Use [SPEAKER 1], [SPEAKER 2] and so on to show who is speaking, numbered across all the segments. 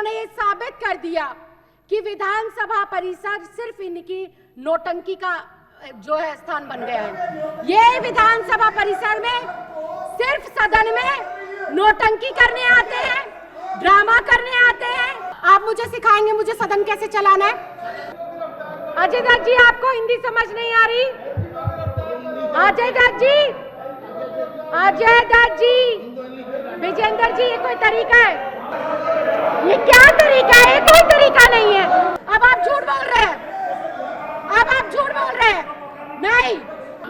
[SPEAKER 1] इन्होंने ये साबित कर दिया कि विधानसभा परिसर सिर्फ इनकी नौटंकी का जो है स्थान बन गया है। ये विधानसभा परिसर में सिर्फ सदन में नौटंकी करने आते हैं, ड्रामा करने आते हैं। आप मुझे सिखाएंगे मुझे सदन कैसे चलाना है? अजय दत्त जी, आपको हिंदी समझ नहीं आ रही? अजय दत्त जी, अजय दत्त जी, विजेंद्र जी, ये कोई तरीका है? ये क्या तरीका है? कोई तरीका नहीं है। अब आप झूठ बोल रहे हैं, अब आप झूठ बोल रहे हैं। नहीं,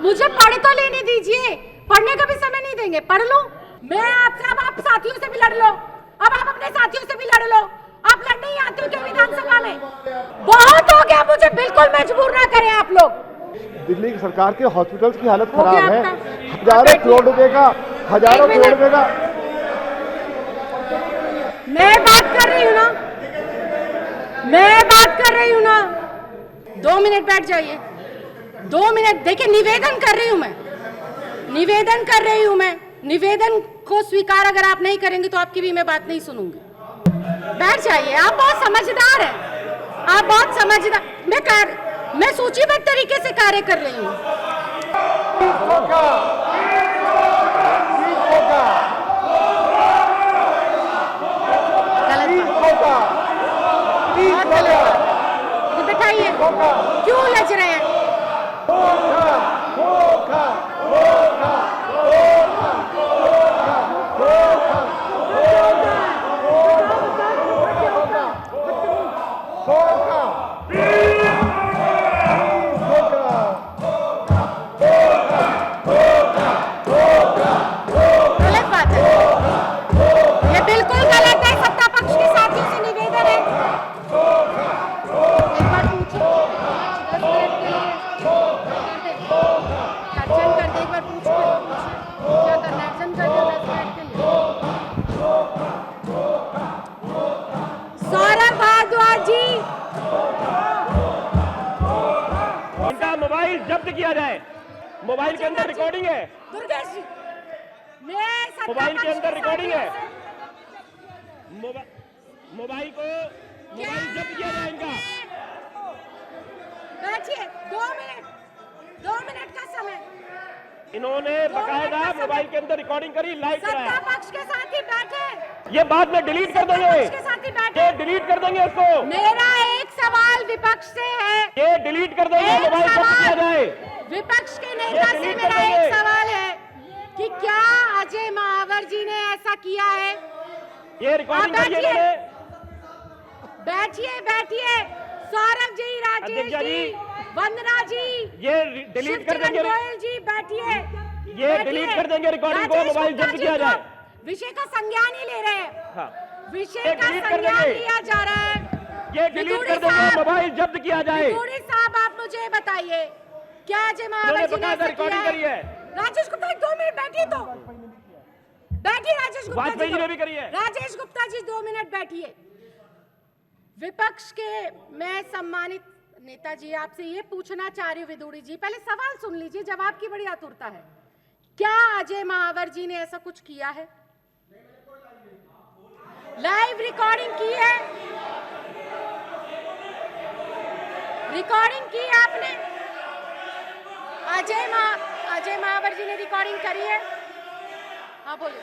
[SPEAKER 1] मुझे पढ़ तो लेने दीजिए, पढ़ने का भी समय नहीं देंगे, पढ़ लो। मैं आपसे, अब आप साथियों से भी लड़ लो, अब आप अपने साथियों से भी लड़ लो। आप लड़ने ही आते हो क्या विधानसभा में? बहुत हो गया, मुझे बिल्कुल मजबूर ना करें आप लोग।
[SPEAKER 2] दिल्ली सरकार के हॉस्पिटल्स की हालत खराब है, हजारों करोड़ रुपए का, हजारों करोड़ रुपए का।
[SPEAKER 1] मैं बात कर रही हूँ ना, मैं बात कर रही हूँ ना। 2 मिनट बैठ जाइए, 2 मिनट। देखिए, निवेदन कर रही हूँ मैं, निवेदन कर रही हूँ मैं। निवेदन को स्वीकार अगर आप नहीं करेंगे तो आपकी भी मैं बात नहीं सुनूंगी। बैठ जाइए, आप बहुत समझदार हैं, आप बहुत समझदार। मैं सूचीबद्ध तरीके से कार्य कर रही हूँ। बिठाइए, क्यों लज रहे हैं?
[SPEAKER 3] मोबाइल जब्त किया जाए। मोबाइल के अंदर रिकॉर्डिंग है,
[SPEAKER 1] दुर्गेश जी,
[SPEAKER 3] मोबाइल के अंदर रिकॉर्डिंग है। मोबाइल जब्त किया जाए इनका।
[SPEAKER 1] बैठिए, 2 मिनट का समय।
[SPEAKER 3] इन्होंने बकायदा मोबाइल के अंदर रिकॉर्डिंग करी, लाइव कराया।
[SPEAKER 1] सत्ता पक्ष के साथ ही बैठे,
[SPEAKER 3] ये बाद में डिलीट कर देंगे,
[SPEAKER 1] के साथ ही बैठे,
[SPEAKER 3] ये डिलीट कर देंगे इसको।
[SPEAKER 1] मेरा एक सवाल विपक्ष से है,
[SPEAKER 3] ये डिलीट कर देंगे, मोबाइल जब्त किया जाए।
[SPEAKER 1] विपक्ष के नेता से मेरा एक सवाल है कि क्या अजय महावर जी ने ऐसा किया है?
[SPEAKER 3] ये रिकॉर्डिंग करिए।
[SPEAKER 1] बैठिए, बैठिए। सौरभ जी, राजेश जी, वंदना जी,
[SPEAKER 3] ये डिलीट कर देंगे,
[SPEAKER 1] गोयल जी, बैठिए।
[SPEAKER 3] ये डिलीट कर देंगे रिकॉर्डिंग को, मोबाइल जब्त किया जाए।
[SPEAKER 1] विषय का संज्ञान ही ले रहे हैं।
[SPEAKER 3] हाँ,
[SPEAKER 1] विषय का संज्ञान लिया जा रहा है।
[SPEAKER 3] ये डिलीट कर देंगे, मोबाइल जब्त किया जाए।
[SPEAKER 1] विदुरी साहब, आप मुझे बताइए, क्या अजय महावर जी ने
[SPEAKER 3] रिकॉर्डिंग करी है?
[SPEAKER 1] राजेश गुप्ता, 2 मिनट बैठिए, तो बैठिए। राजेश गुप्ता
[SPEAKER 3] वाजपेयी जी ने भी करी है।
[SPEAKER 1] राजेश गुप्ता जी, 2 मिनट बैठिए। विपक्ष के मैं सम्मानित नेताजी, आपसे ये पूछना चाह रही हूँ, विदुरी जी, पहले सवाल सुन लीजिए, जवाब की बड़ी आतुरता है। क्या अजय महावर जी ने ऐसा कुछ किया है? लाइव रिकॉर्डिंग की है, रिकॉर्डिंग की है आपने? अजय महावर जी ने रिकॉर्डिंग करी है? हाँ, बोलिए।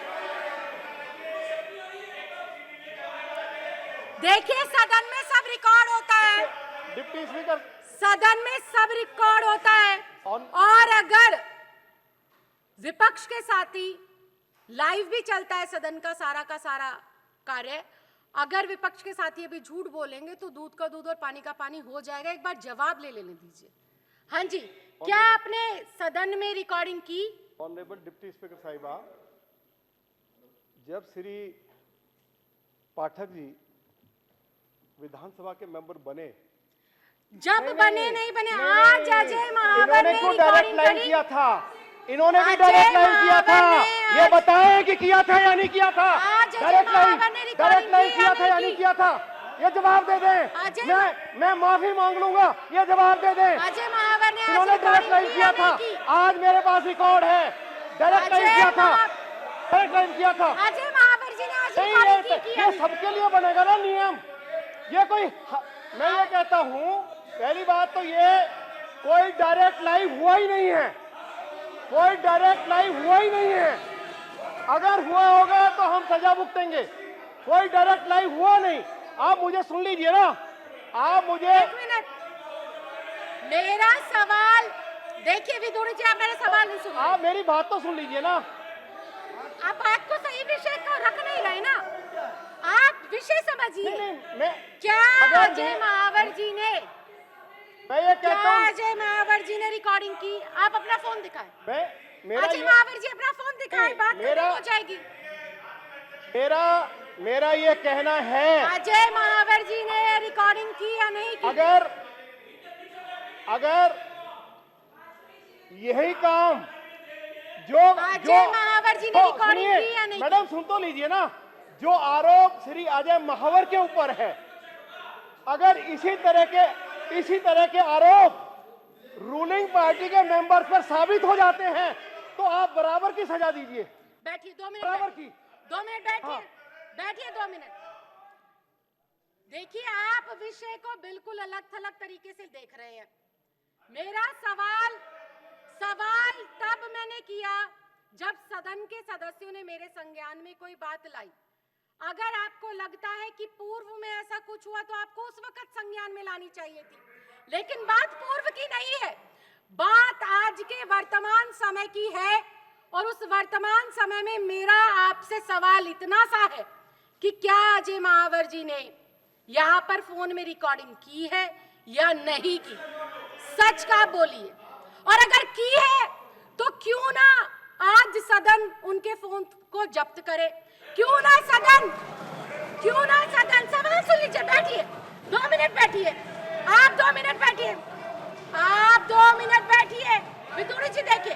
[SPEAKER 1] देखिए, सदन में सब रिकॉर्ड होता है,
[SPEAKER 2] डिप्टी स्पीकर,
[SPEAKER 1] सदन में सब रिकॉर्ड होता है। और अगर विपक्ष के साथी लाइव भी चलता है सदन का सारा कार्य, अगर विपक्ष के साथी अभी झूठ बोलेंगे तो दूध का दूध और पानी का पानी हो जाएगा। एक बार जवाब ले लेने दीजिए। हाँ जी, क्या आपने सदन में रिकॉर्डिंग की?
[SPEAKER 2] ऑनरेबल डिप्टी स्पीकर साहिबा, जब श्री पाठक जी विधानसभा के मेंबर बने,
[SPEAKER 1] जब बने नहीं बने, आज अजय महावर ने रिकॉर्डिंग करी
[SPEAKER 2] किया था, इन्होंने भी डायरेक्ट लाइन किया था। ये बताएं कि किया था या नहीं किया था? डायरेक्ट लाइन किया था या नहीं किया था? ये जवाब दे दें। मैं माफी मांग लूंगा, ये जवाब दे दें।
[SPEAKER 1] अजय महावर ने
[SPEAKER 2] इन्होंने डायरेक्ट लाइन किया था, आज मेरे पास रिकॉर्ड है। डायरेक्ट लाइन किया था, डायरेक्ट लाइन किया था।
[SPEAKER 1] अजय महावर जी ने आज
[SPEAKER 2] नहीं,
[SPEAKER 1] रिकॉर्डिंग की
[SPEAKER 2] ये सबके लिए बनेगा ना नियम। ये कोई मैं ये कहता हूँ, पहली बात तो ये कोई डायरेक्ट लाइव हुआ ही नहीं है, कोई डायरेक्ट लाइव हुआ ही नहीं है। अगर हुआ होगा तो हम सजा भुगतेंगे। कोई डायरेक्ट लाइव हुआ नहीं। आप मुझे सुन लीजिए ना, आप मुझे
[SPEAKER 1] एक मिनट, मेरा सवाल देखिए विदुर जी, आप मेरा सवाल नहीं सुन रहे।
[SPEAKER 2] आप मेरी बात तो सुन लीजिए ना।
[SPEAKER 1] आप बात को सही विषय को रख नहीं रहे ना, आप विषय समझिए।
[SPEAKER 2] मैं
[SPEAKER 1] क्या अजय महावर जी ने,
[SPEAKER 2] मैं ये कहता
[SPEAKER 1] क्या
[SPEAKER 2] हूँ,
[SPEAKER 1] अजय महावर जी ने रिकॉर्डिंग की? आप अपना फोन दिखाएं।
[SPEAKER 2] मेरा
[SPEAKER 1] अजय महावर जी अपना फोन दिखाएं, बात खत्म हो जाएगी।
[SPEAKER 2] मेरा ये कहना है,
[SPEAKER 1] अजय महावर जी ने रिकॉर्डिंग की या नहीं की?
[SPEAKER 2] अगर यही काम जो
[SPEAKER 1] अजय महावर जी ने रिकॉर्डिंग की या नहीं?
[SPEAKER 2] मैडम सुन तो लीजिए ना, जो आरोप श्री अजय महावर के ऊपर है, अगर इसी तरह के आरोप रूलिंग पार्टी के मेंबर्स पर साबित हो जाते हैं तो आप बराबर की सजा दीजिए।
[SPEAKER 1] बैठिए 2 मिनट,
[SPEAKER 2] बराबर की
[SPEAKER 1] 2 मिनट बैठिए।
[SPEAKER 2] हाँ।
[SPEAKER 1] बैठिए 2 मिनट। देखिए, आप विषय को बिल्कुल अलग थलग तरीके से देख रहे हैं। मेरा सवाल तब मैंने किया जब सदन के सदस्यों ने मेरे संज्ञान में कोई बात लाई। अगर आपको लगता है कि पूर्व में ऐसा कुछ हुआ तो आपको उस वक्त संज्ञान में लानी चाहिए थी, लेकिन बात पूर्व की नहीं है, बात आज के वर्तमान समय की है। और उस वर्तमान समय में मेरा आपसे सवाल इतना सा है कि क्या अजय महावर जी ने यहाँ पर फोन में रिकॉर्डिंग की है या नहीं की? सच का बोलिए। और अगर की है तो क्यों ना आज सदन उनके फोन को जब्त करे? क्यों ना सदन सवाल सुन लीजिए। बैठिए 2 मिनट बैठिए, आप 2 मिनट बैठिए, आप 2 मिनट बैठिए। विदुर जी देखिए,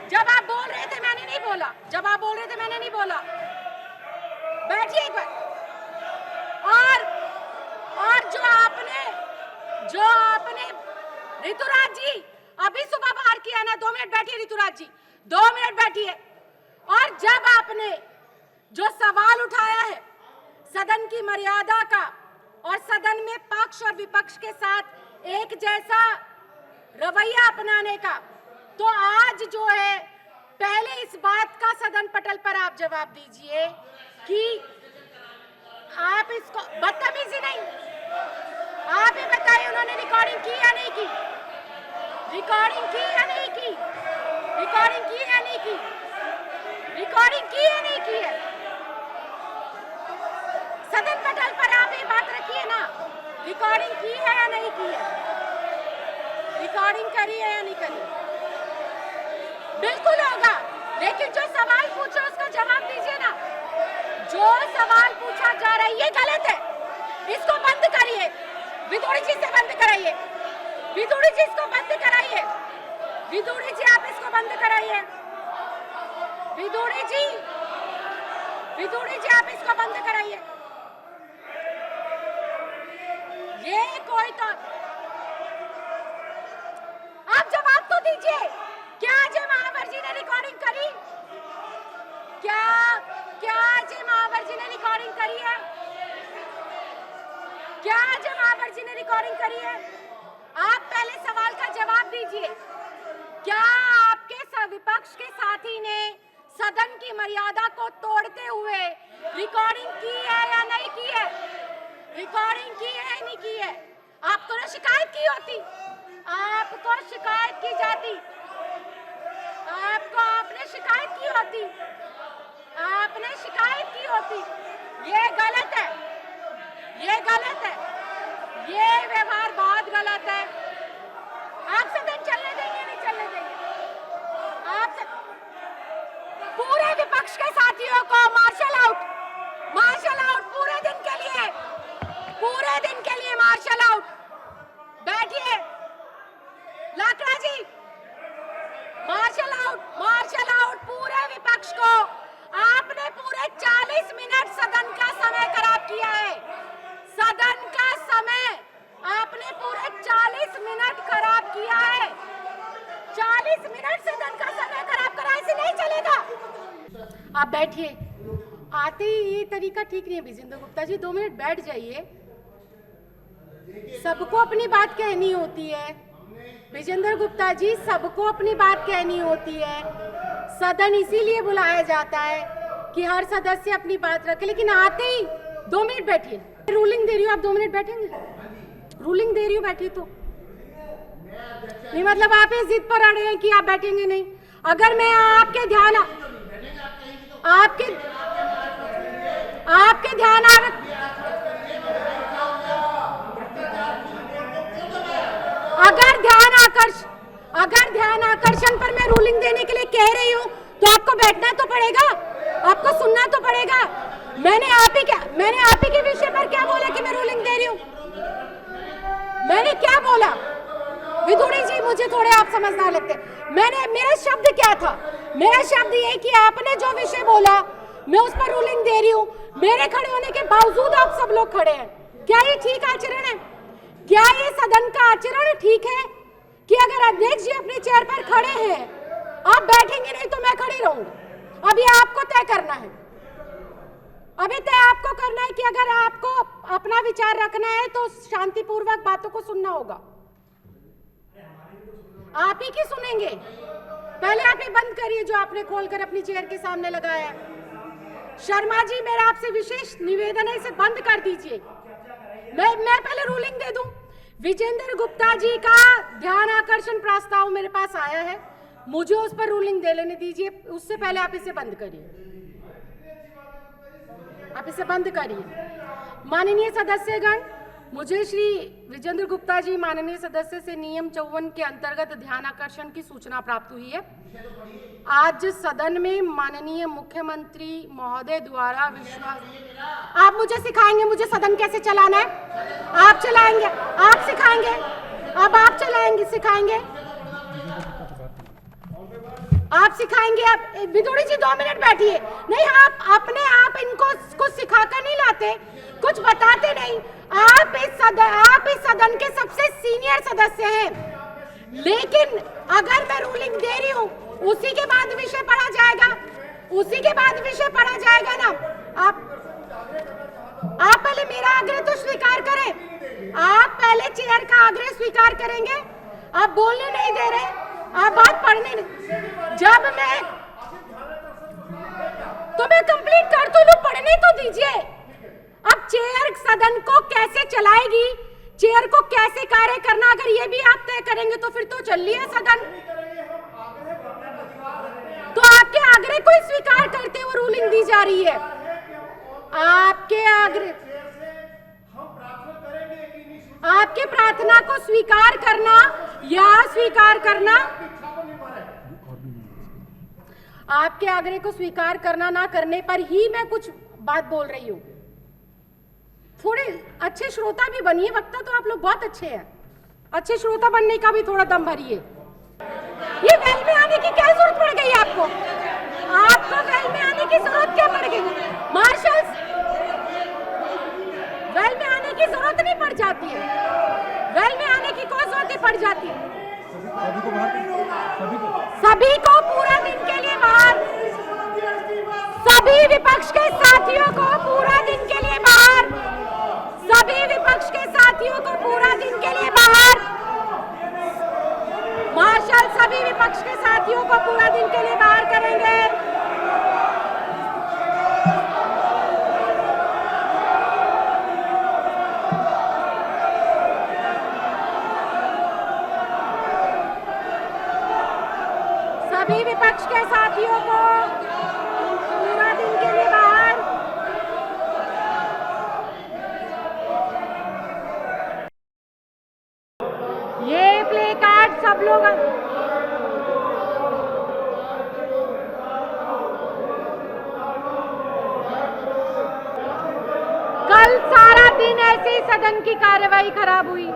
[SPEAKER 1] जब आप बोल रहे थे मैंने नहीं बोला, जब आप बोल रहे थे मैंने नहीं बोला। बैठिए एक बार। और जो आपने ऋतुराज जी अभी सुबह बाहर किया ना, 2 मिनट बैठिए ऋतुराज जी, 2 मिनट बैठिए। और जब आपने जो सवाल उठाया है सदन की मर्यादा का और सदन में पक्ष और विपक्ष के साथ एक जैसा रवैया अपनाने का, तो आज जो है पहले इस बात का सदन पटल पर आप जवाब दीजिए कि आप इसको बदतमीजी नहीं, आप ये बताइए उन्होंने रिकॉर्डिंग की या नहीं की? रिकॉर्डिंग की या नहीं की? रिकॉर्डिंग की या नहीं की? रिकॉर्डिंग की या नहीं की है? सदन पटल पर आप ये बात रखिए ना, रिकॉर्डिंग की है या नहीं की है? रिकॉर्डिंग करी है या नहीं करी? बिल्कुल होगा, लेकिन जो सवाल पूछो उसका जवाब दीजिए ना। जो सवाल पूछा जा रहा है ये गलत है, इसको बंद करिए। विदुर जी से बंद कराइए, विदुर जी इसको बंद कराइए, विदुर जी आप इसको बंद कराइए, विदुर जी आप इसको बंद कराइए। ये कोई तो आप जवाब तो दीजिए, क्या अजय महावर जी ने रिकॉर्डिंग करी? क्या अजय महावर जी ने रिकॉर्डिंग करी है? क्या अजय महावर जी ने रिकॉर्डिंग करी है? आप पहले सवाल का जवाब दीजिए। क्या आपके विपक्ष के साथी ने सदन की मर्यादा को तोड़ते हुए रिकॉर्डिंग की है या नहीं की है? रिकॉर्डिंग की है या नहीं की है? आपको ना शिकायत की होती, आपको शिकायत की जाती, आपने शिकायत की होती, आपने शिकायत की होती। ये गलत है, ये गलत है, ये व्यवहार बहुत गलत है। आप सदन चलने देंगे नहीं चलने देंगे? आप पूरे विपक्ष के साथियों को मार्शल आउट पूरे दिन के लिए मार्शल आउट। बैठिए लाकड़ा जी, मार्शल आउट पूरे विपक्ष को। आपने पूरे 40 मिनट सदन का समय खराब किया है, सदन का समय आपने पूरे 40 मिनट खराब किया है। 40 मिनट सदन का समय खराब करा, ऐसे नहीं चलेगा। आप बैठिए, आते ही ये तरीका ठीक नहीं है विजेंद्र गुप्ता जी, 2 मिनट बैठ जाइए। सबको अपनी बात कहनी होती है विजेंद्र गुप्ता जी, सबको अपनी बात कहनी होती है। सदन इसीलिए बुलाया जाता है कि हर सदस्य अपनी बात रखे, लेकिन आते ही 2 मिनट बैठिए। रूलिंग दे रही हूँ, आप 2 मिनट बैठेंगे? रूलिंग दे रही हूँ, बैठिए। तो नहीं मतलब आप इस जिद पर अड़े हैं कि आप बैठेंगे नहीं। अगर मैं आपके ध्यान अगर ध्यान आकर्षण पर मैं रूलिंग देने के लिए कह रही हूँ तो आपको बैठना तो पड़ेगा, आपको सुनना तो पड़ेगा। मैंने आप ही के विषय पर क्या बोला कि मैं रूलिंग दे रही हूँ? मैंने क्या बोला? विधुड़ी जी, मुझे थोड़े आप समझदार लगते। मेरा शब्द क्या था? मेरा शब्द ये कि आपने जो विषय बोला मैं उस पर रूलिंग दे रही हूँ। मेरे खड़े होने के बावजूद आप सब लोग खड़े हैं। क्या ये ठीक आचरण है? क्या ये सदन का आचरण ठीक है कि अगर अध्यक्ष जी अपनी चेयर पर खड़े हैं, आप बैठेंगे नहीं तो मैं खड़ी रहूंगी? अब ये आपको तय करना है। अभी तय आपको करना है कि अगर आपको अपना विचार रखना है तो शांतिपूर्वक बातों को सुनना होगा। आप ही की सुनेंगे। पहले आप ही बंद करिए जो आपने खोलकर अपनी चेयर के सामने लगाया है। शर्मा जी, मेरा आपसे विशेष निवेदन है, इसे बंद कर दीजिए। मैं पहले रूलिंग दे दूं। विजेंद्र गुप्ता जी का ध्यान आकर्षण प्रस्ताव मेरे पास आया है, मुझे उस पर रूलिंग दे लेने दीजिए। उससे पहले आप इसे बंद करिए। आप इसे बंद करिए। माननीय सदस्यगण, मुझे श्री विजेंद्र गुप्ता जी माननीय सदस्य से नियम 54 के अंतर्गत ध्यान आकर्षण की सूचना प्राप्त हुई है। आज सदन में माननीय मुख्यमंत्री महोदय द्वारा विश्वास। आप मुझे सिखाएंगे मुझे सदन कैसे चलाना है? आप चलाएंगे, आप सिखाएंगे, अब आप चलाएंगे, सिखाएंगे, आप सिखाएंगे। आप विदुड़ी जी 2 मिनट बैठिए। नहीं, आप इनको कुछ सिखाकर नहीं लाते, कुछ बताते नहीं। आप इस सदन के सबसे सीनियर सदस्य हैं, लेकिन अगर मैं रूलिंग दे रही हूँ उसी के बाद विषय पढ़ा जाएगा, उसी के बाद विषय पढ़ा जाएगा ना। आप पहले मेरा आग्रह तो स्वीकार करें। आप पहले चेयर का आग्रह स्वीकार करेंगे। आप बोलने नहीं दे रहे, आप बात पढ़ने नहीं। जब मैं कंप्लीट कर तो लूं, पढ़ने तो दीजिए। अब चेयर सदन को कैसे चलाएगी, चेयर को कैसे कार्य करना, अगर ये भी आप तय करेंगे तो फिर तो चलिए सदन। तो आपके आग्रह को स्वीकार करते हुए रूलिंग दी जा रही है। आपके आग्रह, आपके प्रार्थना को स्वीकार करना या स्वीकार करना, आपके आग्रह को स्वीकार करना ना करने पर ही मैं कुछ बात बोल रही हूँ। थोड़े अच्छे श्रोता भी बनिए। वक्ता तो आप लोग बहुत अच्छे हैं, अच्छे श्रोता बनने का भी थोड़ा दम भरिए। ये वेल में आने की क्या जरूरत पड़ गई आपको? आपको वेल में आने की जरूरत क्या पड़ गई? मार्शल्स, वेल में आने की जरूरत नहीं पड़ जाती है। वेल में आने की कौन जरूरत पड़ जाती है? सभी को पूरा दिन के लिए बाहर, सभी विपक्ष के साथियों को पूरा दिन के लिए बाहर, सभी विपक्ष के साथियों को पूरा दिन के लिए बाहर। मार्शल सभी विपक्ष के साथियों को पूरा दिन के लिए बाहर करेंगे। सभी विपक्ष के साथियों को पूरा दिन के लिए बाहर। ये प्ले कार्ड सब लोग कल सारा दिन ऐसे ही सदन की कार्यवाही खराब हुई।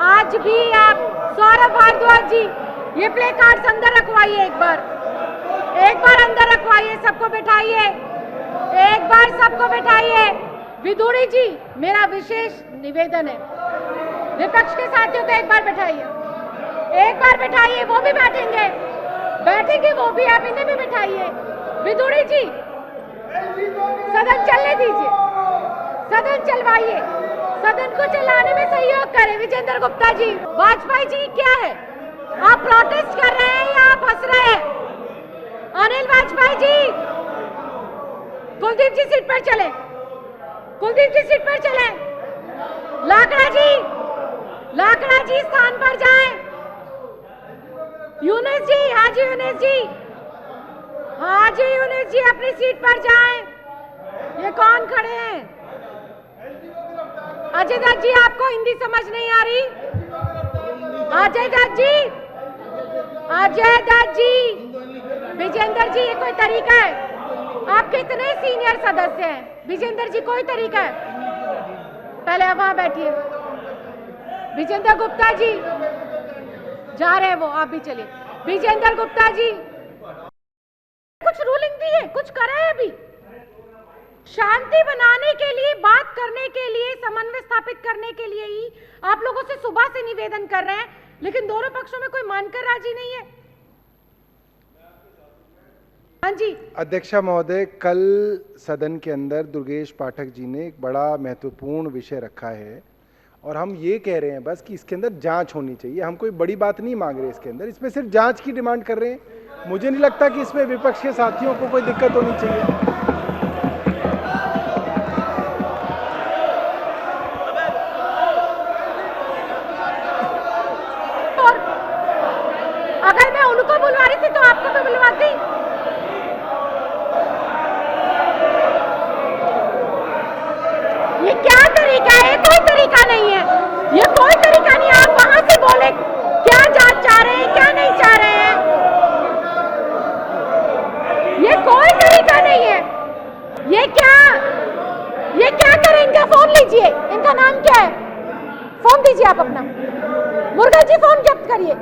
[SPEAKER 1] आज भी आप सौरभ भारद्वाज जी ये प्ले कार्ड अंदर रखवाइए, एक बार अंदर रखवाइए, सबको बैठाइए, एक बार सबको बैठाइए। विदुड़ी जी, मेरा विशेष निवेदन है, विपक्ष के साथियों को एक बार बैठाइए, वो भी बैठेंगे वो भी, आप इन्हें भी बैठाइए। विदुड़ी जी, सदन चलने दीजिए, सदन चलवाइए, सदन को चलाने में सहयोग करें। विजेंद्र गुप्ता जी, वाजपेयी जी क्या है, आप प्रोटेस्ट कर रहे हैं या आप हंस रहे हैं? अनिल वाजपेयी जी, कुलदीप जी सीट पर चले, कुलदीप जी सीट पर चले। लाकड़ा जी स्थान पर जाएं। यूनुस जी, हाजी यूनुस जी, हाजी यूनुस जी अपनी सीट पर जाएं। ये कौन खड़े हैं? अजय दत्त जी, आपको हिंदी समझ नहीं आ रही? अजय दत्त जी, अजय दत्त जी, विजेंद्र जी, ये कोई तरीका है? आप कितने सीनियर सदस्य हैं? विजेंद्र जी, कोई तरीका है? पहले आप वहां बैठिए। विजेंद्र गुप्ता जी जा रहे हैं, वो आप भी चलिए। विजेंद्र गुप्ता जी, कुछ रूलिंग दी है, कुछ करा है अभी? शांति बनाने के लिए, बात करने के लिए, समन्वय स्थापित करने के लिए ही आप लोगों से सुबह से निवेदन कर रहे हैं, लेकिन दोनों पक्षों में कोई मानकर राजी नहीं है। हाँ जी
[SPEAKER 4] अध्यक्षा महोदय, कल सदन के अंदर दुर्गेश पाठक जी ने एक बड़ा महत्वपूर्ण विषय रखा है और हम ये कह रहे हैं बस कि इसके अंदर जांच होनी चाहिए। हम कोई बड़ी बात नहीं मांग रहे इसके अंदर, इसमें सिर्फ जांच की डिमांड कर रहे हैं। मुझे नहीं लगता कि इसमें विपक्ष के साथियों को कोई दिक्कत होनी चाहिए।
[SPEAKER 1] और अगर मैं उनको बुलवा रही थी तो आपको भी बुलवाती। ये क्या तरीका है? कोई तरीका नहीं है, ये कोई तरीका नहीं। आप वहां से बोले क्या जांच चाह रहे हैं, क्या नहीं चाह रहे हैं, ये कोई तरीका नहीं है। ये क्या करें? इनका फोन लीजिए, इनका नाम क्या है? फोन दीजिए आप अपना। मुर्गा जी, फोन जब्त करिए।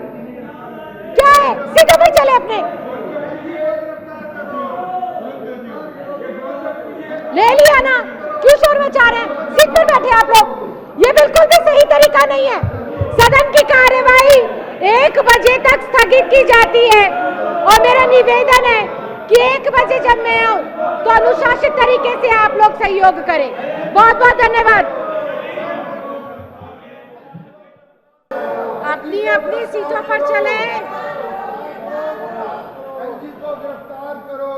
[SPEAKER 1] क्या है? सीटों पर चले अपने, ले लिया ना, क्यों शोर मचा रहे हैं? सीट पर बैठे आप लोग। ये बिल्कुल भी सही तरीका नहीं है। सदन की कार्यवाही 1 बजे तक स्थगित की जाती है और मेरा निवेदन है कि 1 बजे जब मैं आऊं तो अनुशासित तरीके से आप लोग सहयोग करें। बहुत बहुत धन्यवाद। अपनी अपनी सीटों पर चले।
[SPEAKER 2] गिरफ्तार करो,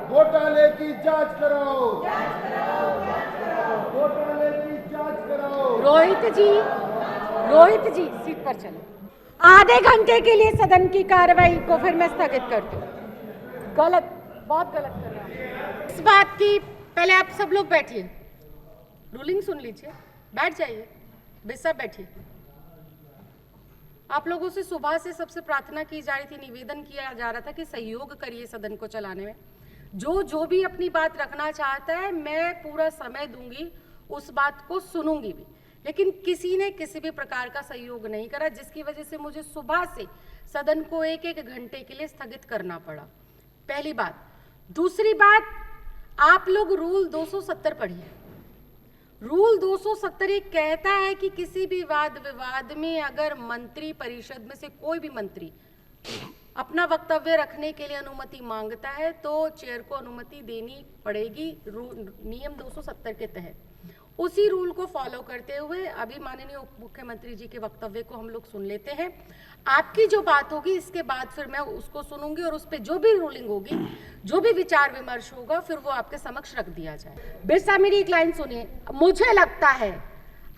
[SPEAKER 2] घोटाले की जांच करो, घोटाले की जांच करो।
[SPEAKER 1] रोहित जी सीट पर चले। आधे घंटे के लिए सदन की कार्रवाई को फिर मैं स्थगित करती हूँ। गलत, बहुत गलत कर रहा हूँ। इस बात की पहले आप सब लोग बैठिए, रूलिंग सुन लीजिए, बैठ जाइए, बेशक बैठिए। आप लोगों से सुबह से सबसे प्रार्थना की जा रही थी, निवेदन किया जा रहा था कि सहयोग करिए सदन को चलाने में। जो भी अपनी बात रखना चाहता है मैं पूरा समय दूंगी, उस बात को सुनूंगी भी, लेकिन किसी ने किसी भी प्रकार का सहयोग नहीं करा, जिसकी वजह से मुझे सुबह से सदन को 1-1 घंटे के लिए स्थगित करना पड़ा। पहली बात। दूसरी बात, आप लोग रूल 270 पढ़िए। रूल 270 ये कहता है कि किसी भी वाद विवाद में अगर मंत्री परिषद में से कोई भी मंत्री अपना वक्तव्य रखने के लिए अनुमति मांगता है तो चेयर को अनुमति देनी पड़ेगी नियम 270 के तहत। उसी रूल को फॉलो करते हुए अभी माननीय उप मुख्यमंत्री जी के वक्तव्य को हम लोग सुन लेते हैं। आपकी जो बात होगी इसके बाद फिर मैं उसको सुनूंगी और उस पर जो भी रूलिंग होगी, जो भी विचार विमर्श होगा, फिर वो आपके समक्ष रख दिया जाए। बिरसा, मेरी एक लाइन सुनिए। मुझे लगता है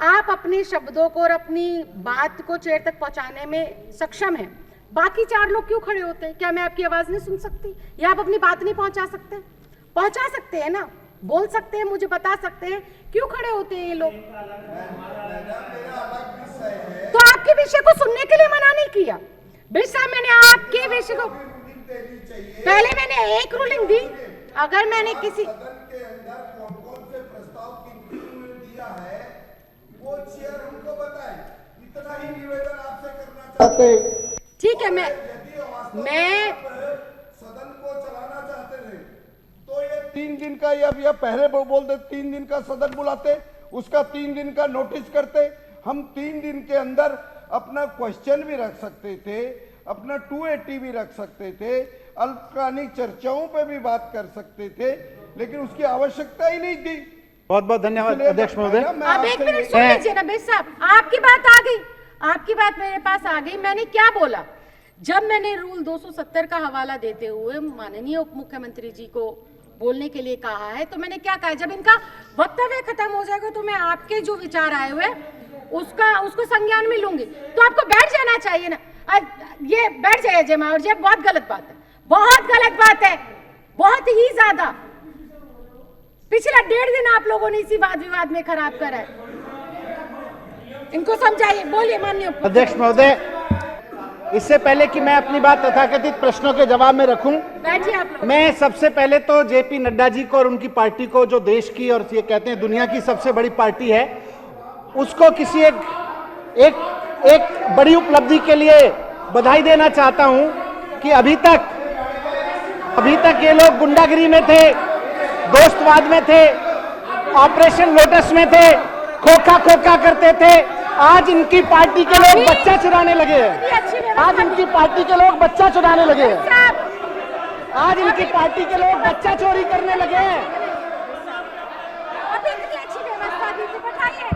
[SPEAKER 1] आप अपने शब्दों को और अपनी बात को चेयर तक पहुंचाने में सक्षम हैं। बाकी 4 लोग क्यों खड़े होते हैं? क्या मैं आपकी आवाज नहीं सुन सकती या आप अपनी बात नहीं पहुंचा सकते? पहुंचा सकते हैं ना, बोल सकते हैं, मुझे बता सकते हैं क्यों खड़े होते हैं ये लोग? तो आपके विषय को सुनने के लिए मना नहीं किया। बिरसा, मैंने आपके विषय को पहले मैंने एक रूलिंग दी। अगर मैंने किसी
[SPEAKER 5] के अंदर कौन-कौन से प्रस्ताव दिया है वो चेयर हमको बताएं। इतना ही निवेदन आपसे करना चाहते हैं।
[SPEAKER 1] ठीक है, मैं
[SPEAKER 5] सदन को चलाना चाहते थे तो ये 3 दिन का या पहले बोलते 3 दिन का सदन बुलाते, उसका 3 दिन का नोटिस करते। हम 3 दिन के अंदर अपना क्वेश्चन भी रख सकते थे, अपना 280 भी रख सकते थे, अल्पकालीन चर्चाओं पे भी बात कर सकते थे, लेकिन उसकी आवश्यकता ही नहीं थी।
[SPEAKER 6] बहुत बहुत धन्यवाद अध्यक्ष महोदय।
[SPEAKER 1] अब एक मिनट सुन लीजिए ना बेस साहब, आपकी बात आ गई, आपकी बात मेरे पास आ गई। मैंने क्या बोला? जब मैंने रूल 270 का हवाला देते हुए माननीय उप मुख्यमंत्री जी को बोलने के लिए कहा है, तो मैंने क्या कहा, जब इनका वक्तव्य खत्म हो जाएगा तो मैं आपके जो विचार आए हुए उसको संज्ञान में लूंगी। तो आपको बैठ जाना चाहिए ना। ये बैठ जाइए जमा, और ये बहुत गलत बात है, बहुत गलत बात है, बहुत ही ज्यादा। पिछला 1.5 दिन आप लोगों ने इसी वाद विवाद में खराब करा है। इनको समझाइए, बोलिए माननीय
[SPEAKER 6] अध्यक्ष महोदय। इससे पहले कि मैं अपनी बात तथाकथित प्रश्नों के जवाब में रखूं,
[SPEAKER 1] बैठिए आप लोग।
[SPEAKER 6] मैं सबसे पहले तो जेपी नड्डा जी को और उनकी पार्टी को, जो देश की और ये कहते हैं दुनिया की सबसे बड़ी पार्टी है, उसको किसी एक बड़ी उपलब्धि के लिए बधाई देना चाहता हूं कि अभी तक ये लोग गुंडागिरी में थे, दोस्तवाद में थे, ऑपरेशन लोटस में थे, खोखा करते थे। आज इनकी पार्टी के लोग बच्चा चुराने लगे हैं। आज इनकी पार्टी के लोग बच्चा चुराने लगे हैं। आज इनकी पार्टी के लोग बच्चा चोरी करने लगे हैं।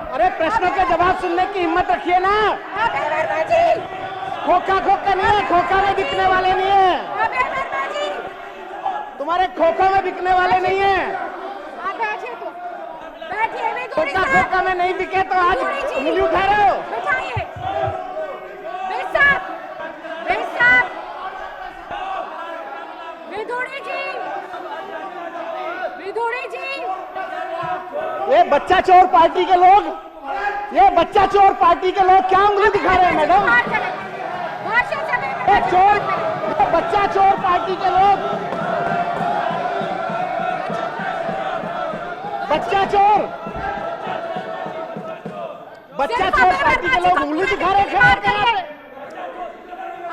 [SPEAKER 6] अरे प्रश्नों के जवाब सुनने की हिम्मत रखिए ना। खोखा नहीं है, खोखा में बिकने वाले नहीं है, तुम्हारे खोखा में बिकने वाले नहीं है। खोखा में नहीं बिके तो आज उंगली उठा रहे हो। ये बच्चा चोर पार्टी के लोग, ये बच्चा चोर पार्टी के लोग क्या उंगली दिखा रहे हैं मैडम? ये चोर, बच्चा चोर पार्टी के लोग, बच्चा चोर पार्टी के लोग उंगली दिखा रहे हैं।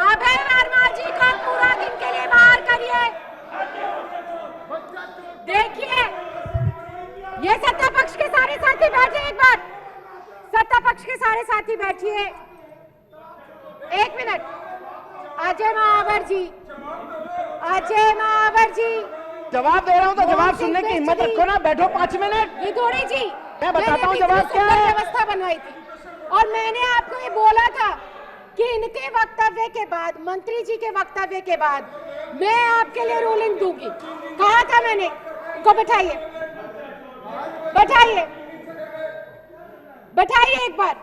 [SPEAKER 1] अभय वर्मा जी को पूरा दिन के लिए बाहर करिए। देखिए, ये सत्ता पक्ष के सारे साथी बैठे, एक बार सत्ता पक्ष के सारे साथी बैठिए। एक मिनट, अजय महावर जी,
[SPEAKER 6] जवाब दे रहा हूं तो जवाब सुनने की हिम्मत रखो ना। बैठो 5 मिनट।
[SPEAKER 1] विदोड़ी जी,
[SPEAKER 6] मैं बताता हूं जवाब क्या है।
[SPEAKER 1] व्यवस्था बनवाई थी और मैंने आपको ये बोला था कि इनके वक्तव्य के बाद, मंत्री जी के वक्तव्य के बाद मैं आपके लिए रूलिंग दूंगी। कहा था मैंने। को बैठाइए एक बार।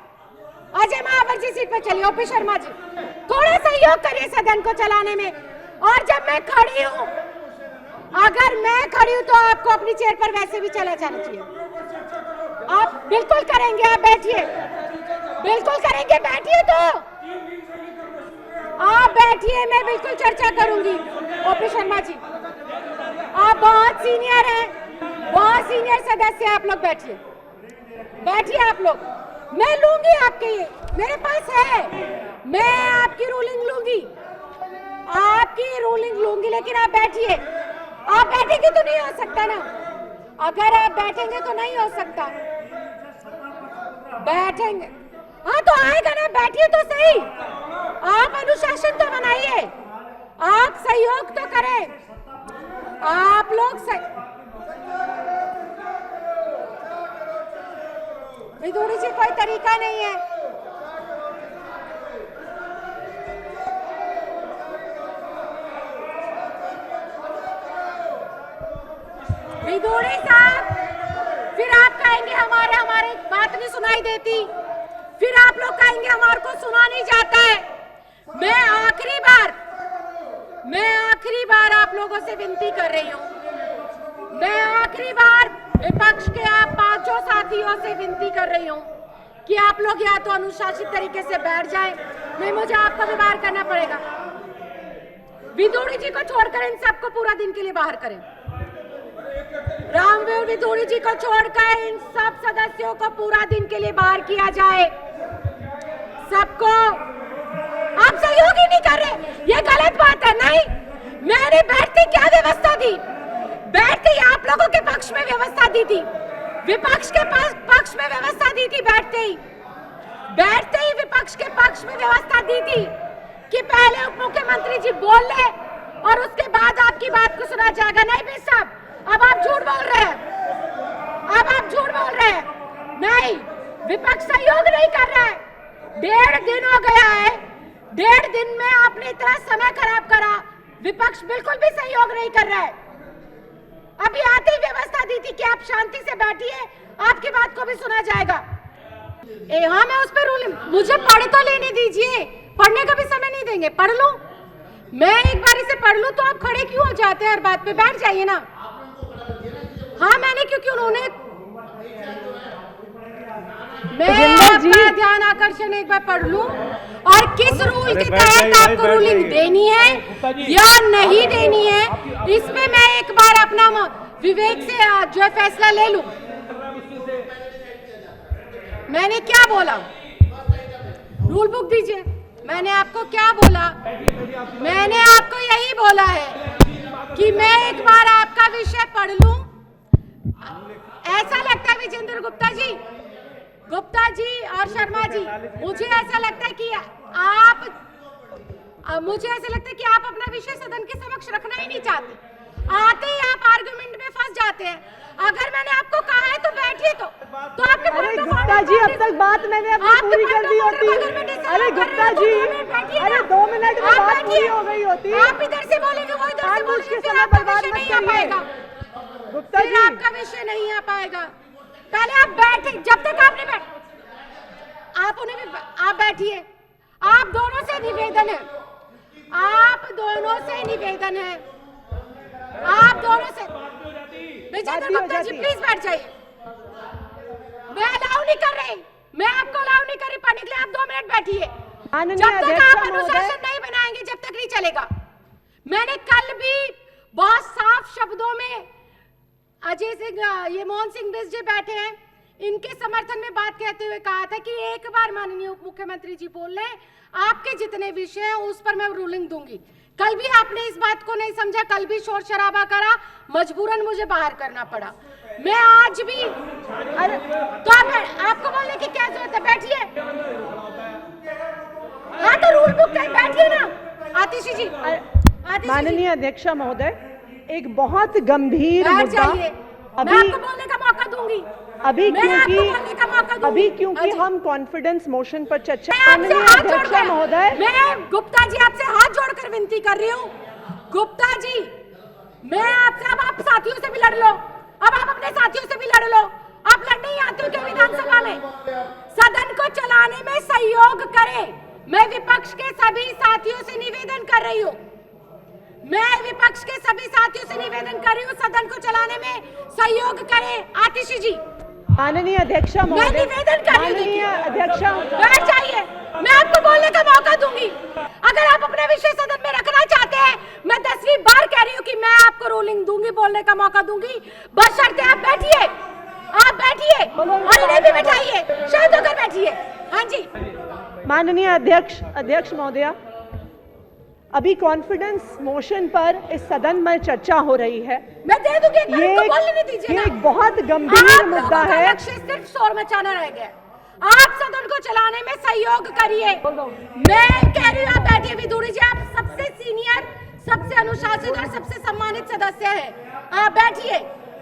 [SPEAKER 1] अजय महावर जी सीट पर चलिए। ओपी शर्मा जी, थोड़ा सहयोग करिए सदन को चलाने में। और जब मैं खड़ी हूं, अगर मैं खड़ी हूं तो आपको अपनी चेयर पर वैसे भी चला जाना चाहिए। आप बिल्कुल करेंगे, आप बैठिए। बिल्कुल करेंगे, बैठिए। तो आप बैठिए, मैं बिल्कुल चर्चा करूंगी। ओपी शर्मा जी, आप बहुत सीनियर हैं, बहुत सीनियर सदस्य। आप लोग बैठिए आप लोग। मैं लूंगी आपके, ये मेरे पास है, मैं आपकी रूलिंग लूंगी, लेकिन आप बैठिए। आप बैठेंगे तो नहीं हो सकता ना। अगर आप बैठेंगे तो नहीं हो सकता। बैठेंगे, हाँ तो आएगा ना। बैठिए तो सही। आप अनुशासन तो बनाइए, आप सहयोग तो करें। आप लोग विदुरी जी, कोई तरीका नहीं है। विदुरी साहब, फिर आप कहेंगे हमारे बात नहीं सुनाई देती, फिर आप लोग कहेंगे हमारे को सुना नहीं जाता है। मैं आखिरी बार आप लोगों से विनती कर रही हूँ। मैं आखिरी बार विपक्ष के आप 5 साथियों से विनती कर रही हूँ कि आप लोग या तो अनुशासित तरीके से बैठ जाएं, नहीं मुझे आपको भी बाहर करना पड़ेगा। विदुरी जी को छोड़कर इन सबको पूरा दिन के लिए बाहर करें। रामवीर विदुरी जी को छोड़कर इन सब सदस्यों को पूरा दिन के लिए बाहर किया जाए। सबको, आप सहयोग ही नहीं कर रहे, ये गलत बात है। नहीं, मैंने बैठते क्या व्यवस्था दी? बैठते ही आप लोगों के पक्ष में व्यवस्था दी थी, विपक्ष के पक्ष में व्यवस्था दी थी। बैठते ही विपक्ष के पक्ष में व्यवस्था दी थी कि पहले उप मुख्यमंत्री जी बोल ले, और उसके बाद आपकी बात को सुना जाएगा। नहीं भाई साहब, अब आप झूठ बोल रहे हैं, अब आप झूठ बोल रहे हैं। नहीं, विपक्ष सहयोग नहीं कर रहा है। 1.5 दिन हो गया है, 1.5 दिन में आपने इतना समय खराब करा, विपक्ष बिल्कुल भी सहयोग नहीं कर रहा है। अभी आते ही व्यवस्था दी थी कि आप शांति से बैठिए, आपकी बात को भी सुना जाएगा। हाँ, मैं उस पर रूलिंग, मुझे पढ़ तो लेने दीजिए, पढ़ने का भी समय नहीं देंगे, पढ़ लूं मैं, एक बार इसे पढ़ लूं तो आप खड़े क्यों हो जाते हैं हर बात पे? बैठ जाइए ना। हाँ मैंने, क्योंकि उन्होंने, मैं आपका ध्यान आकर्षण एक बार पढ़ लूं और किस रूल के तहत आपको रूलिंग देनी है या नहीं देनी है, इस पे मैं एक बार अपना विवेक से जो है फैसला ले लूं। मैंने क्या बोला? रूल बुक दीजिए। मैंने आपको क्या बोला? मैंने आपको यही बोला है कि मैं एक बार आपका विषय पढ़ लूं। ऐसा लगता है विजेंद्र गुप्ता जी और शर्मा जी, मुझे ऐसा लगता है कि मुझे ऐसा लगता है कि आप अपना विषय सदन के समक्ष रखना ही नहीं चाहते। आते ही आप आर्गुमेंट में फंस जाते हैं। अगर मैंने आपको कहा है तो बैठिए, तो आपके
[SPEAKER 7] गुप्ता जी, अब तक बात मैंने अपनी पूरी कर दी होती। अरे गुप्ता जी, अरे 2 मिनट में बात पूरी हो गई होती।
[SPEAKER 1] आप इधर से बोलेंगे, वो इधर से बोलेंगे, फिर आपका विषय नहीं आ पाएगा।
[SPEAKER 7] गुप्ता जी,
[SPEAKER 1] आपका विषय नहीं आ पाएगा। पहले आप बैठे, जब तक आप नहीं बैठ, आप उन्हें भी, आप बैठिए। आप दोनों से निवेदन है, आप दोनों से निवेदन है, आप दोनों से। विजेंद्र गुप्ता जी प्लीज बैठ जाइए। मैं अलाउ नहीं कर रही, मैं आपको अलाउ नहीं कर रही पढ़ने के लिए। आप 2 मिनट बैठिए। जब तक आप अनुशासन नहीं बनाएंगे, जब तक नहीं चलेगा। मैंने कल भी बहुत साफ शब्दों में अजय सिंह, ये मोहन सिंह बिष्ट जी बैठे हैं, इनके समर्थन में बात कहते हुए कहा था कि एक बार माननीय उप मुख्यमंत्री जी बोल लें, आपके जितने विषय हैं उस पर मैं रूलिंग दूंगी। कल भी आपने इस बात को नहीं समझा, कल भी शोर शराबा करा, मजबूरन मुझे बाहर करना पड़ा। मैं आज भी, अरे तो आपको बोलने की क्या जरूरत है? बैठिए। हाँ तो रूल बुक कहीं बैठिए ना। आतिशी जी,
[SPEAKER 7] माननीय अध्यक्ष महोदय, एक बहुत गंभीर मुद्दा,
[SPEAKER 1] मैं आपको बोलने का मौका दूंगी।
[SPEAKER 7] अभी क्योंकि हम कॉन्फिडेंस मोशन पर चर्चा। माननीय अध्यक्ष महोदय,
[SPEAKER 1] मैं गुप्ता जी आपसे हाथ जोड़कर विनती कर रही हूँ। गुप्ता जी, मैं आपसे, अब आप साथियों से भी लड़ लो, अब आप अपने साथियों से भी लड़ लो। आप लड़ने ही आते हो क्या विधानसभा में? सदन को चलाने में सहयोग करें। मैं विपक्ष के सभी साथियों से निवेदन कर रही हूँ, मैं विपक्ष के सभी साथियों से निवेदन कर रही हूँ, सदन को चलाने में सहयोग करें। आतिशी जी,
[SPEAKER 7] माननीय अध्यक्ष महोदय,
[SPEAKER 1] मैं निवेदन कर रही हूँ।
[SPEAKER 7] माननीय अध्यक्ष,
[SPEAKER 1] बैठ जाइए, मैं आपको बोलने का मौका दूंगी। अगर आप अपना विषय सदन में रखना चाहते हैं, मैं 10वीं बार कह रही हूँ कि मैं आपको रूलिंग दूंगी, बोलने का मौका दूंगी, बशर्ते आप बैठिए, आप बैठिए और इन्हें भी बैठाइए, शांत होकर बैठिए। हाँ जी।
[SPEAKER 7] माननीय अध्यक्ष महोदया, अभी कॉन्फिडेंस मोशन पर इस सदन में चर्चा हो रही है।
[SPEAKER 1] मैं दे दूंगी, ये
[SPEAKER 7] एक बहुत गंभीर मुद्दा है।
[SPEAKER 1] लक्ष्य सिर्फ शोर मचाना रह गया। आप सदन को चलाने में सहयोग करिए। मैं कह रही हूँ आप बैठिए। विदुरी जी, आप सबसे सीनियर, सबसे अनुशासित और सबसे सम्मानित सदस्य हैं। आप बैठिए,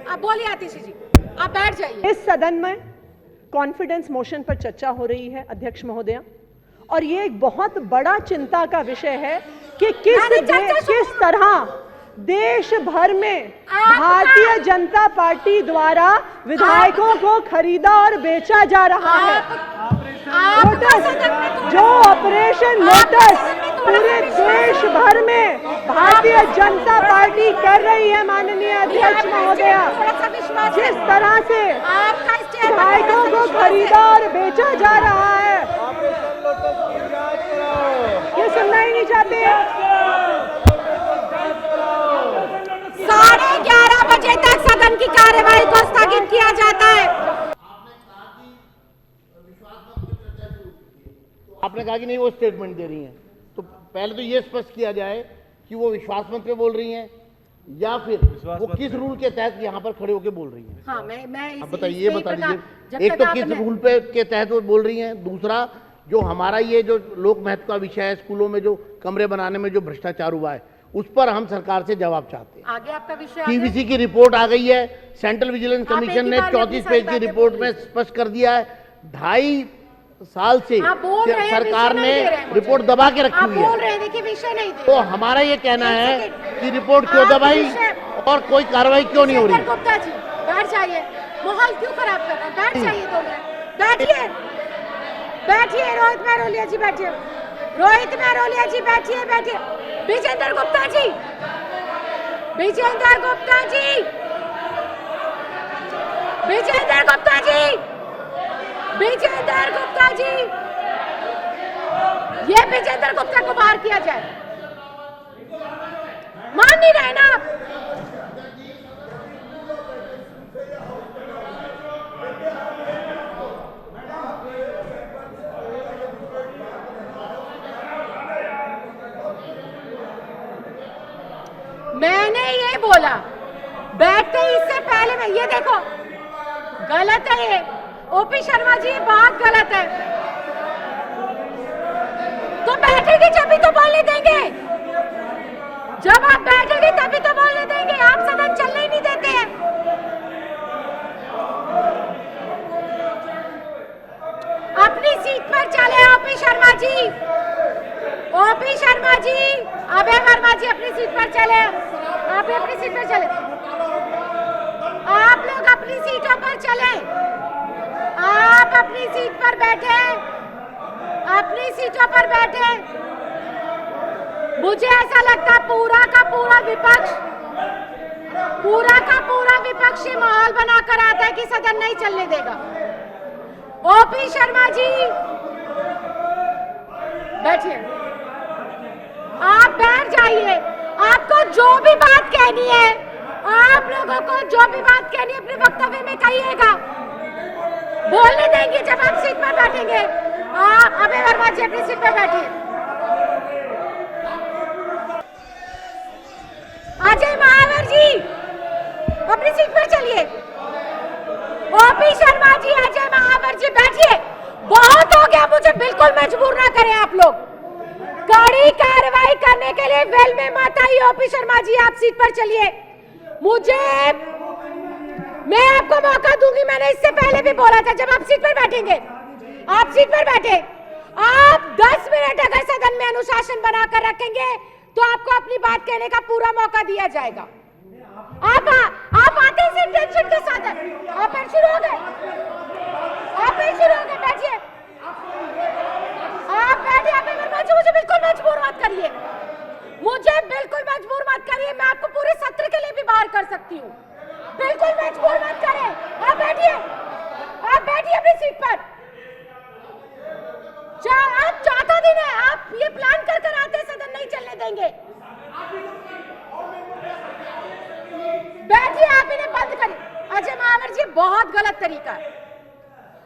[SPEAKER 1] आप बोलिए आतिशी जी, आप बैठ जाइए।
[SPEAKER 7] इस सदन में कॉन्फिडेंस मोशन पर चर्चा हो रही है अध्यक्ष महोदया, और ये एक बहुत बड़ा चिंता का विषय है कि किस तरह देश भर में भारतीय जनता पार्टी द्वारा विधायकों को खरीदा और बेचा जा रहा है। जो ऑपरेशन लोटस पूरे देश भर में भारतीय जनता पार्टी कर रही है, माननीय अध्यक्ष महोदया, जिस तरह से विधायकों को खरीदा और बेचा जा रहा है, ये सुनना ही नहीं चाहते।
[SPEAKER 1] 11:30 बजे तक सदन की कार्यवाही को स्थगित किया जाता है।
[SPEAKER 8] आपने कहा कि नहीं वो स्टेटमेंट दे रही हैं, तो पहले तो ये स्पष्ट किया जाए कि वो विश्वास मत पे बोल रही हैं या फिर वो किस रूल के तहत यहाँ पर खड़े होकर बोल रही हैं।
[SPEAKER 1] हाँ, मैं
[SPEAKER 8] आप बताइए, ये बता दीजिए। एक तो किस रूल पे के तहत वो बोल रही हैं, दूसरा जो हमारा ये जो लोक महत्व का विषय है, स्कूलों में जो कमरे बनाने में जो भ्रष्टाचार हुआ है उस पर हम सरकार से जवाब चाहते हैं।
[SPEAKER 1] आगे आपका विषय
[SPEAKER 8] पीवीसी की रिपोर्ट आ गई है, सेंट्रल विजिलेंस
[SPEAKER 1] आप एक
[SPEAKER 8] कमीशन
[SPEAKER 1] ही
[SPEAKER 8] ने
[SPEAKER 1] बार में
[SPEAKER 8] 34
[SPEAKER 1] अपनी
[SPEAKER 8] पेज की
[SPEAKER 1] सारी
[SPEAKER 8] रिपोर्ट
[SPEAKER 1] बातें
[SPEAKER 8] में स्पष्ट कर दिया है, 2.5 साल से
[SPEAKER 1] आप बोल रहे हैं,
[SPEAKER 8] सरकार
[SPEAKER 1] विषय
[SPEAKER 8] ने
[SPEAKER 1] नहीं दे रहे हैं मुझे।
[SPEAKER 8] रिपोर्ट दबा के रखी
[SPEAKER 1] आप
[SPEAKER 8] हुई
[SPEAKER 1] बोल
[SPEAKER 8] है।
[SPEAKER 1] रहे हैं, देखिए विषय नहीं दे
[SPEAKER 8] तो
[SPEAKER 1] रहे।
[SPEAKER 8] हमारा ये कहना
[SPEAKER 1] एक
[SPEAKER 8] है
[SPEAKER 1] सेकंड।
[SPEAKER 8] कि रिपोर्ट क्यों
[SPEAKER 1] आप
[SPEAKER 8] दबाई
[SPEAKER 1] विषय-
[SPEAKER 8] और कोई कार्रवाई क्यों नहीं हो रही।
[SPEAKER 1] विजेंद्र गुप्ता जी बैठ जाइए, माहौल क्यों खराब कर रहे हैं, बैठ जाइए 2 मिनट, बैठिए बैठिए। रोहित महरोलिया जी बैठिए, रोहित महरोलिया जी बैठिए बैठिए। विजेंद्र गुप्ता जी, विजेंद्र गुप्ता जी, विजेंद्र गुप्ता जी, विजेंद्र गुप्ता जी, ये विजेंद्र गुप्ता को बाहर किया जाए। मान नहीं रहे ना आप। मैंने ये बोला बैठते ही, इससे पहले मैं ये देखो गलत है ये ओपी शर्मा जी, बात गलत है। तो बैठेगी जब भी तो बोलने देंगे, जब आप बैठेंगे तभी तो बोलने देंगे। आप सदन चलने ही नहीं देते हैं। अपनी सीट पर चले ओपी शर्मा जी, ओपी शर्मा जी, अभय वर्मा जी अपनी सीट पर चले। आप अपनी सीट पर चले, आप लोग अपनी सीटों पर चले, आप अपनी सीट पर बैठे, अपनी सीटों पर बैठे। मुझे ऐसा लगता है पूरा का पूरा विपक्ष ये माहौल बनाकर आता है कि सदन नहीं चलने देगा। ओपी शर्मा जी बैठिए, आप बैठ जाइए। आपको जो भी बात कहनी है, आप लोगों को जो भी बात कहनी है अपने वक्तव्य में कहिएगा, बोलने देंगे जब आप सीट पर बैठेंगे। आप अभय वर्मा जी अपनी सीट पर बैठिए। अजय महावर जी अपनी सीट पर चलिए। ओपी शर्मा जी, अजय महावर जी बैठिए। बहुत हो गया, मुझे बिल्कुल मजबूर ना करें आप लोग। कड़ी कार्रवाई करने के लिए वेल में मत आइए। ओपी शर्मा जी आप सीट पर चलिए। मैं आपको मौका दूंगी, मैंने इससे पहले भी बोला था। जब आप सीट पर बैठेंगे, आप सीट पर बैठे, आप 10 मिनट अगर सदन में अनुशासन बनाकर रखेंगे तो आपको अपनी बात कहने का पूरा मौका दिया जाएगा। आप आते ही इंटेंशन के साथ है, आप फिर शुरू हो गए, बैठिए, आप बैठिए। आप मुझे बिल्कुल मजबूर मत करिए, मुझे बिल्कुल मजबूर मत करिए। मैं आपको पूरे सत्र के लिए भी बाहर कर सकती हूँ, बिल्कुल मजबूर मत करें। आप बैठिए अपनी सीट पर। आप चौथा दिन है, आप ये प्लान कर आते सदन नहीं चलने देंगे। बैठिए, आप इन्हें बंद करिए। अजय महावर जी बहुत गलत तरीका है।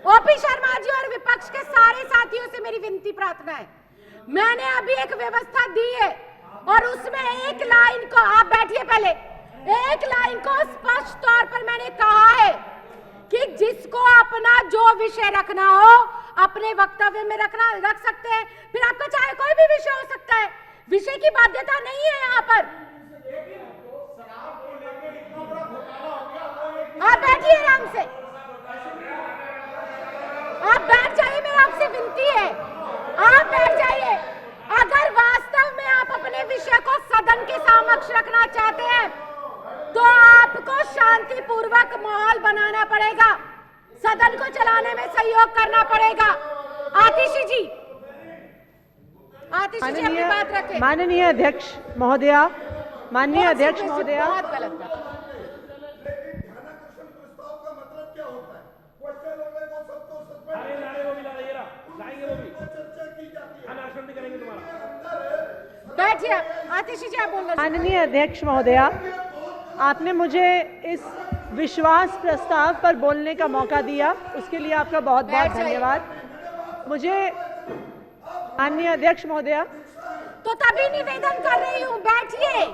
[SPEAKER 1] ओपी शर्मा जी और विपक्ष के सारे साथियों से मेरी विनती प्रार्थना है, मैंने अभी एक व्यवस्था दी है और उसमें एक लाइन को, आप बैठिए पहले, एक लाइन को स्पष्ट तौर पर मैंने कहा है कि जिसको अपना जो विषय रखना हो अपने वक्तव्य में रख सकते हैं। फिर आपका चाहे कोई भी विषय हो सकता है, विषय की बाध्यता नहीं है यहाँ पर। आप बैठिए आराम से, आप बैठ जाइए, मेरी आपसे विनती है, आप बैठ जाइए। अगर वास्तव में आप अपने विषय को सदन के समक्ष रखना चाहते हैं तो आपको शांतिपूर्वक माहौल बनाना पड़ेगा, सदन को चलाने में सहयोग करना पड़ेगा। आतिशी जी अपनी बात रखें।
[SPEAKER 7] माननीय अध्यक्ष महोदया, माननीय अध्यक्ष महोदया,
[SPEAKER 1] बहुत गलत बात। बैठिए आतिशी जी, आप बोलना।
[SPEAKER 7] माननीय अध्यक्ष महोदया, आपने मुझे इस विश्वास प्रस्ताव पर बोलने का मौका दिया, उसके लिए आपका बहुत बहुत धन्यवाद। मुझे माननीय अध्यक्ष महोदया,
[SPEAKER 1] तो तभी निवेदन कर रही हूँ, बैठिए।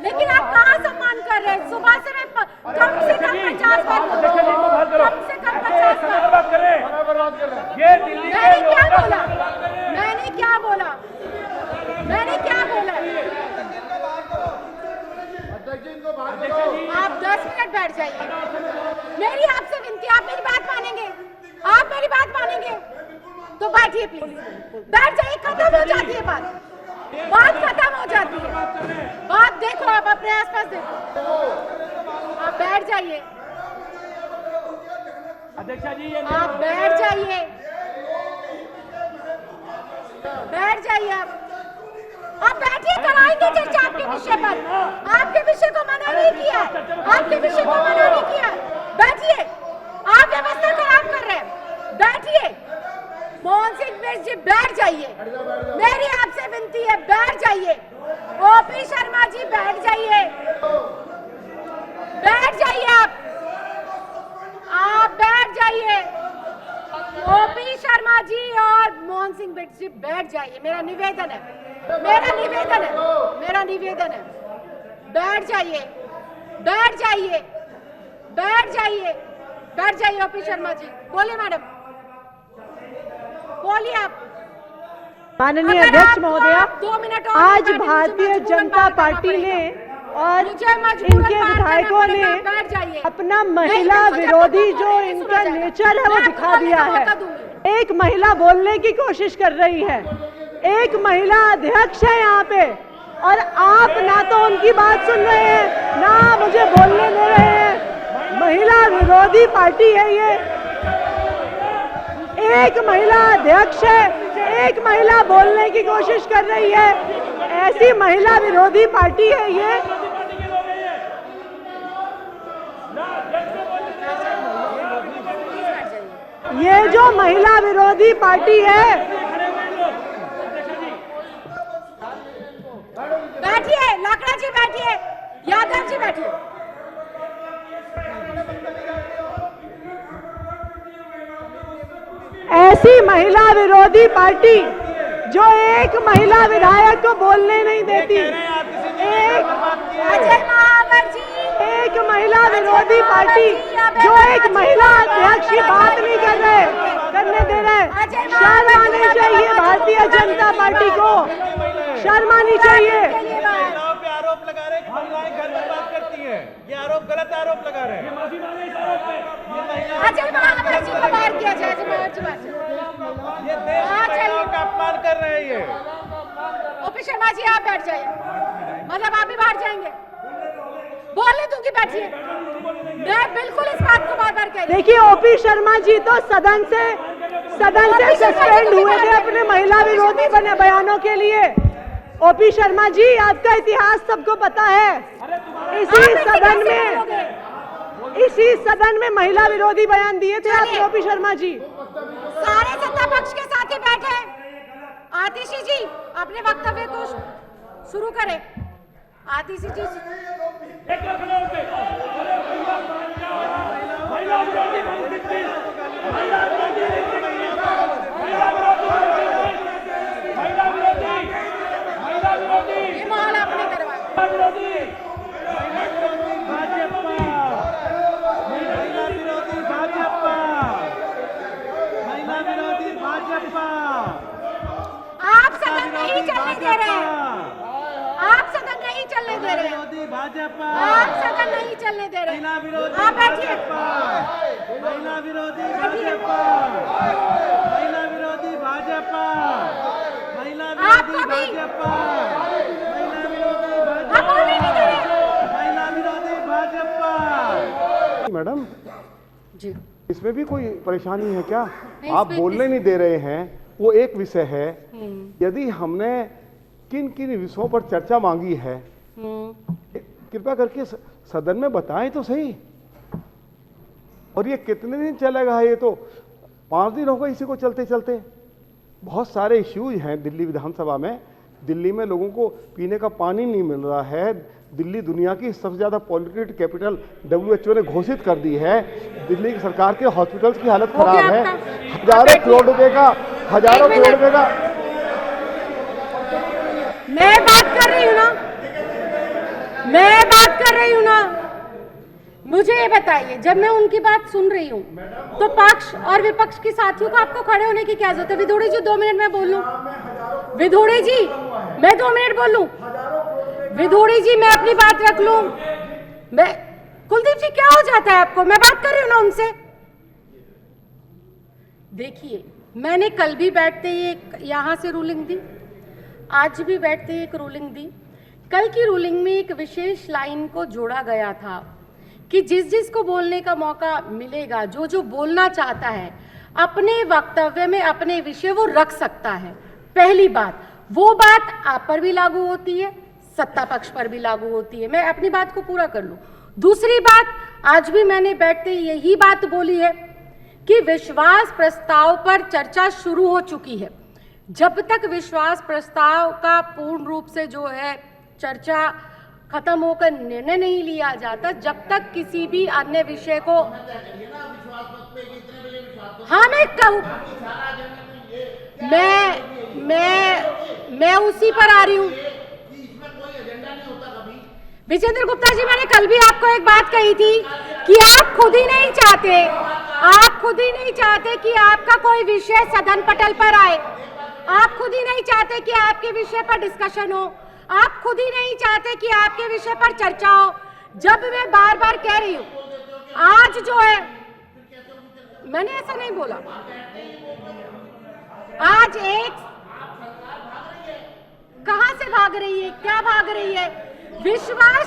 [SPEAKER 1] लेकिन आप कहाँ सम्मान कर रहे हैं? सुबह से मैं कम से कम 50 बार, कम से कम 50 बार।
[SPEAKER 3] ये दिल्ली
[SPEAKER 1] मैंने क्या बोला? मैंने क्या बोला? जाइए प्लीज, बैठ जाइए, खत्म हो जाती है बात खत्म हो जाती है। बात देखो, आप अपने आसपास देखो, आप बैठ जाइए,
[SPEAKER 3] अध्यक्षा जी
[SPEAKER 1] आप बैठ जाइए, बैठ जाइए, आप बैठिए, कराएंगे चर्चा आपके विषय पर। आपके विषय को मना नहीं किया, आपके विषय को मना नहीं किया, बैठिए, आप व्यवस्था खराब कर रहे हैं, बैठिए। मोहन सिंह बिष्ट जी बैठ जाइए, मेरी आपसे विनती है, बैठ जाइए। ओपी शर्मा जी बैठ जाइए, बैठ जाइए, आप बैठ जाइए। ओपी शर्मा जी और मोहन सिंह बिष्ट जी बैठ जाइए, मेरा निवेदन है, मेरा निवेदन है, मेरा निवेदन है, बैठ जाइए, बैठ जाइए, बैठ जाइए, बैठ जाइए। ओपी शर्मा जी बोलिए, मैडम बोलिए आप।
[SPEAKER 7] माननीय
[SPEAKER 1] अगर
[SPEAKER 7] अध्यक्ष
[SPEAKER 1] आपको
[SPEAKER 7] महोदया,
[SPEAKER 1] 2 मिनट और
[SPEAKER 7] आज
[SPEAKER 1] बैठने, मुझे
[SPEAKER 7] भारतीय
[SPEAKER 1] मजबूरन
[SPEAKER 7] जनता
[SPEAKER 1] बात करना
[SPEAKER 7] पार्टी ने
[SPEAKER 1] पड़ेगा।
[SPEAKER 7] और
[SPEAKER 1] मुझे मजबूरन
[SPEAKER 7] इनके
[SPEAKER 1] बात करना
[SPEAKER 7] विधायकों
[SPEAKER 1] पड़ेगा,
[SPEAKER 7] ने
[SPEAKER 1] बैठ जाइए।
[SPEAKER 7] अपना
[SPEAKER 1] नहीं
[SPEAKER 7] महिला
[SPEAKER 1] तो मुझे
[SPEAKER 7] विरोधी
[SPEAKER 1] आपको
[SPEAKER 7] जो
[SPEAKER 1] बोलने नहीं
[SPEAKER 7] इनका
[SPEAKER 1] सुना जाएगा।
[SPEAKER 7] नेचर है वो
[SPEAKER 1] मैं
[SPEAKER 7] दिखा
[SPEAKER 1] आपको
[SPEAKER 7] दिया
[SPEAKER 1] बोलने का
[SPEAKER 7] है।
[SPEAKER 1] मौका दूंगी।
[SPEAKER 7] एक महिला बोलने की कोशिश कर रही है, एक महिला अध्यक्ष है यहाँ पे, और आप ना तो उनकी बात सुन रहे हैं ना मुझे बोलने दे रहे हैं। महिला विरोधी पार्टी है ये, एक महिला अध्यक्ष है, एक महिला बोलने की कोशिश कर रही है, ऐसी महिला विरोधी पार्टी है ये। ये जो महिला विरोधी पार्टी है,
[SPEAKER 1] बैठिए, लाकड़ा जी बैठिए, यादव जी बैठिए।
[SPEAKER 7] ऐसी महिला विरोधी पार्टी जो एक महिला विधायक को बोलने नहीं देती,
[SPEAKER 1] अजय महावर जी,
[SPEAKER 7] एक महिला विरोधी पार्टी जो एक महिला अध्यक्ष की बात नहीं करने दे रहे। शर्म आनी चाहिए भारतीय जनता पार्टी को, शर्म आनी चाहिए।
[SPEAKER 9] महिलाओं पे आरोप लगा रहे हैं कि महिलाएं घर में बात करती हैं, ये आरोप गलत आरोप लगा रहे हैं।
[SPEAKER 1] अजय महावर जी को बाहर किया जाए, अजय महावर जी बाहर जाए।
[SPEAKER 9] ये देश की महिलाओं का अपमान कर रहे हैं ये।
[SPEAKER 1] ओपी शर्मा जी आप बैठ जाइए, मतलब आप भी बाहर जाएंगे, बोलने दूंगी, बैठिए। मैं बिल्कुल इस बात को बार-बार कह रही हूं।
[SPEAKER 7] देखिए, ओपी शर्मा जी तो सदन से सस्पेंड हुए थे अपने महिला विरोधी बयानों के लिए। ओपी शर्मा जी, आपका इतिहास सबको पता है। इसी सदन में महिला विरोधी बयान दिए थे आपने, ओपी शर्मा जी।
[SPEAKER 1] सारे सत्ता पक्ष के साथ ही बैठे। आतिशी जी अपने वक्तव्य को शुरू करें। आतिशी जी ये माहौल आपने करवाया। आप सदन नहीं चलने दे रहे हैं, आप सदन नहीं चलने दे रहे हैं, आप सदन नहीं चलने दे रहे हैं। आप बैठिए,
[SPEAKER 9] महिला विरोधी
[SPEAKER 1] बैठिए।
[SPEAKER 9] महिला विरोधी भाजपा, महिला
[SPEAKER 1] आपको भी आप बोलने नहीं दे रहे।
[SPEAKER 9] महिला विरोधी भाजपा।
[SPEAKER 2] मैडम
[SPEAKER 1] जी
[SPEAKER 2] इसमें भी कोई परेशानी है क्या?
[SPEAKER 1] नहीं,
[SPEAKER 2] आप
[SPEAKER 1] इसमें
[SPEAKER 2] बोलने नहीं दे रहे हैं, वो एक विषय है। यदि हमने किन किन विषयों पर चर्चा मांगी है, कृपया करके सदन में बताएं तो सही। और ये कितने दिन चलेगा? ये तो 5 दिन हो गए इसी को चलते चलते। बहुत सारे इश्यूज हैं दिल्ली विधानसभा में। दिल्ली में लोगों को पीने का पानी नहीं मिल रहा है। दिल्ली दुनिया की सबसे ज्यादा पॉल्यूटेड कैपिटल WHO ने घोषित कर दी है। दिल्ली की सरकार के हॉस्पिटल्स की हालत खराब है। हजारों करोड़ रुपए का
[SPEAKER 1] मैं बात कर रही हूँ ना, मैं बात कर रही हूँ ना। मुझे ये बताइए, जब मैं उनकी बात सुन रही हूँ तो पक्ष और विपक्ष के साथियों को आपको खड़े होने की क्या जरूरत है? विधोड़ी जी 2 मिनट में बोल लूं। विधोड़ी जी मैं 2 मिनट बोल लूं। विधोड़ी जी मैं अपनी बात रख लूं। मैं कुलदीप जी क्या हो जाता है आपको? मैं बात कर रही हूँ ना उनसे। देखिए, मैंने कल भी बैठते ही यहाँ से रूलिंग दी, आज भी बैठते ही एक रूलिंग दी। कल की रूलिंग में एक विशेष लाइन को जोड़ा गया था कि जिस जिस को बोलने का मौका मिलेगा, जो जो बोलना चाहता है अपने वक्तव्य में अपने विषय वो रख सकता है। पहली बात, वो बात आप पर भी लागू होती है, सत्ता पक्ष पर भी लागू होती है। मैं अपनी बात को पूरा कर लूं। दूसरी बात, आज भी मैंने बैठते यही बात बोली है कि विश्वास प्रस्ताव पर चर्चा शुरू हो चुकी है। जब तक विश्वास प्रस्ताव का पूर्ण रूप से जो है चर्चा खत्म होकर निर्णय नहीं लिया जाता, जब तक किसी भी अन्य विषय को, हाँ मैं कहूँ, मैं उसी पर आ रही हूँ। विजेंद्र गुप्ता जी, मैंने कल भी आपको एक बात कही थी कि आप खुद ही नहीं चाहते कि आपका कोई विषय सदन पटल पर आए। आप खुद ही नहीं चाहते कि आपके विषय पर डिस्कशन हो। आप खुद ही नहीं चाहते कि आपके विषय पर चर्चा हो। जब मैं बार बार कह रही हूँ, आज जो है, मैंने ऐसा नहीं बोला, आज एक कहां से भाग रही है, क्या भाग रही है? विश्वास,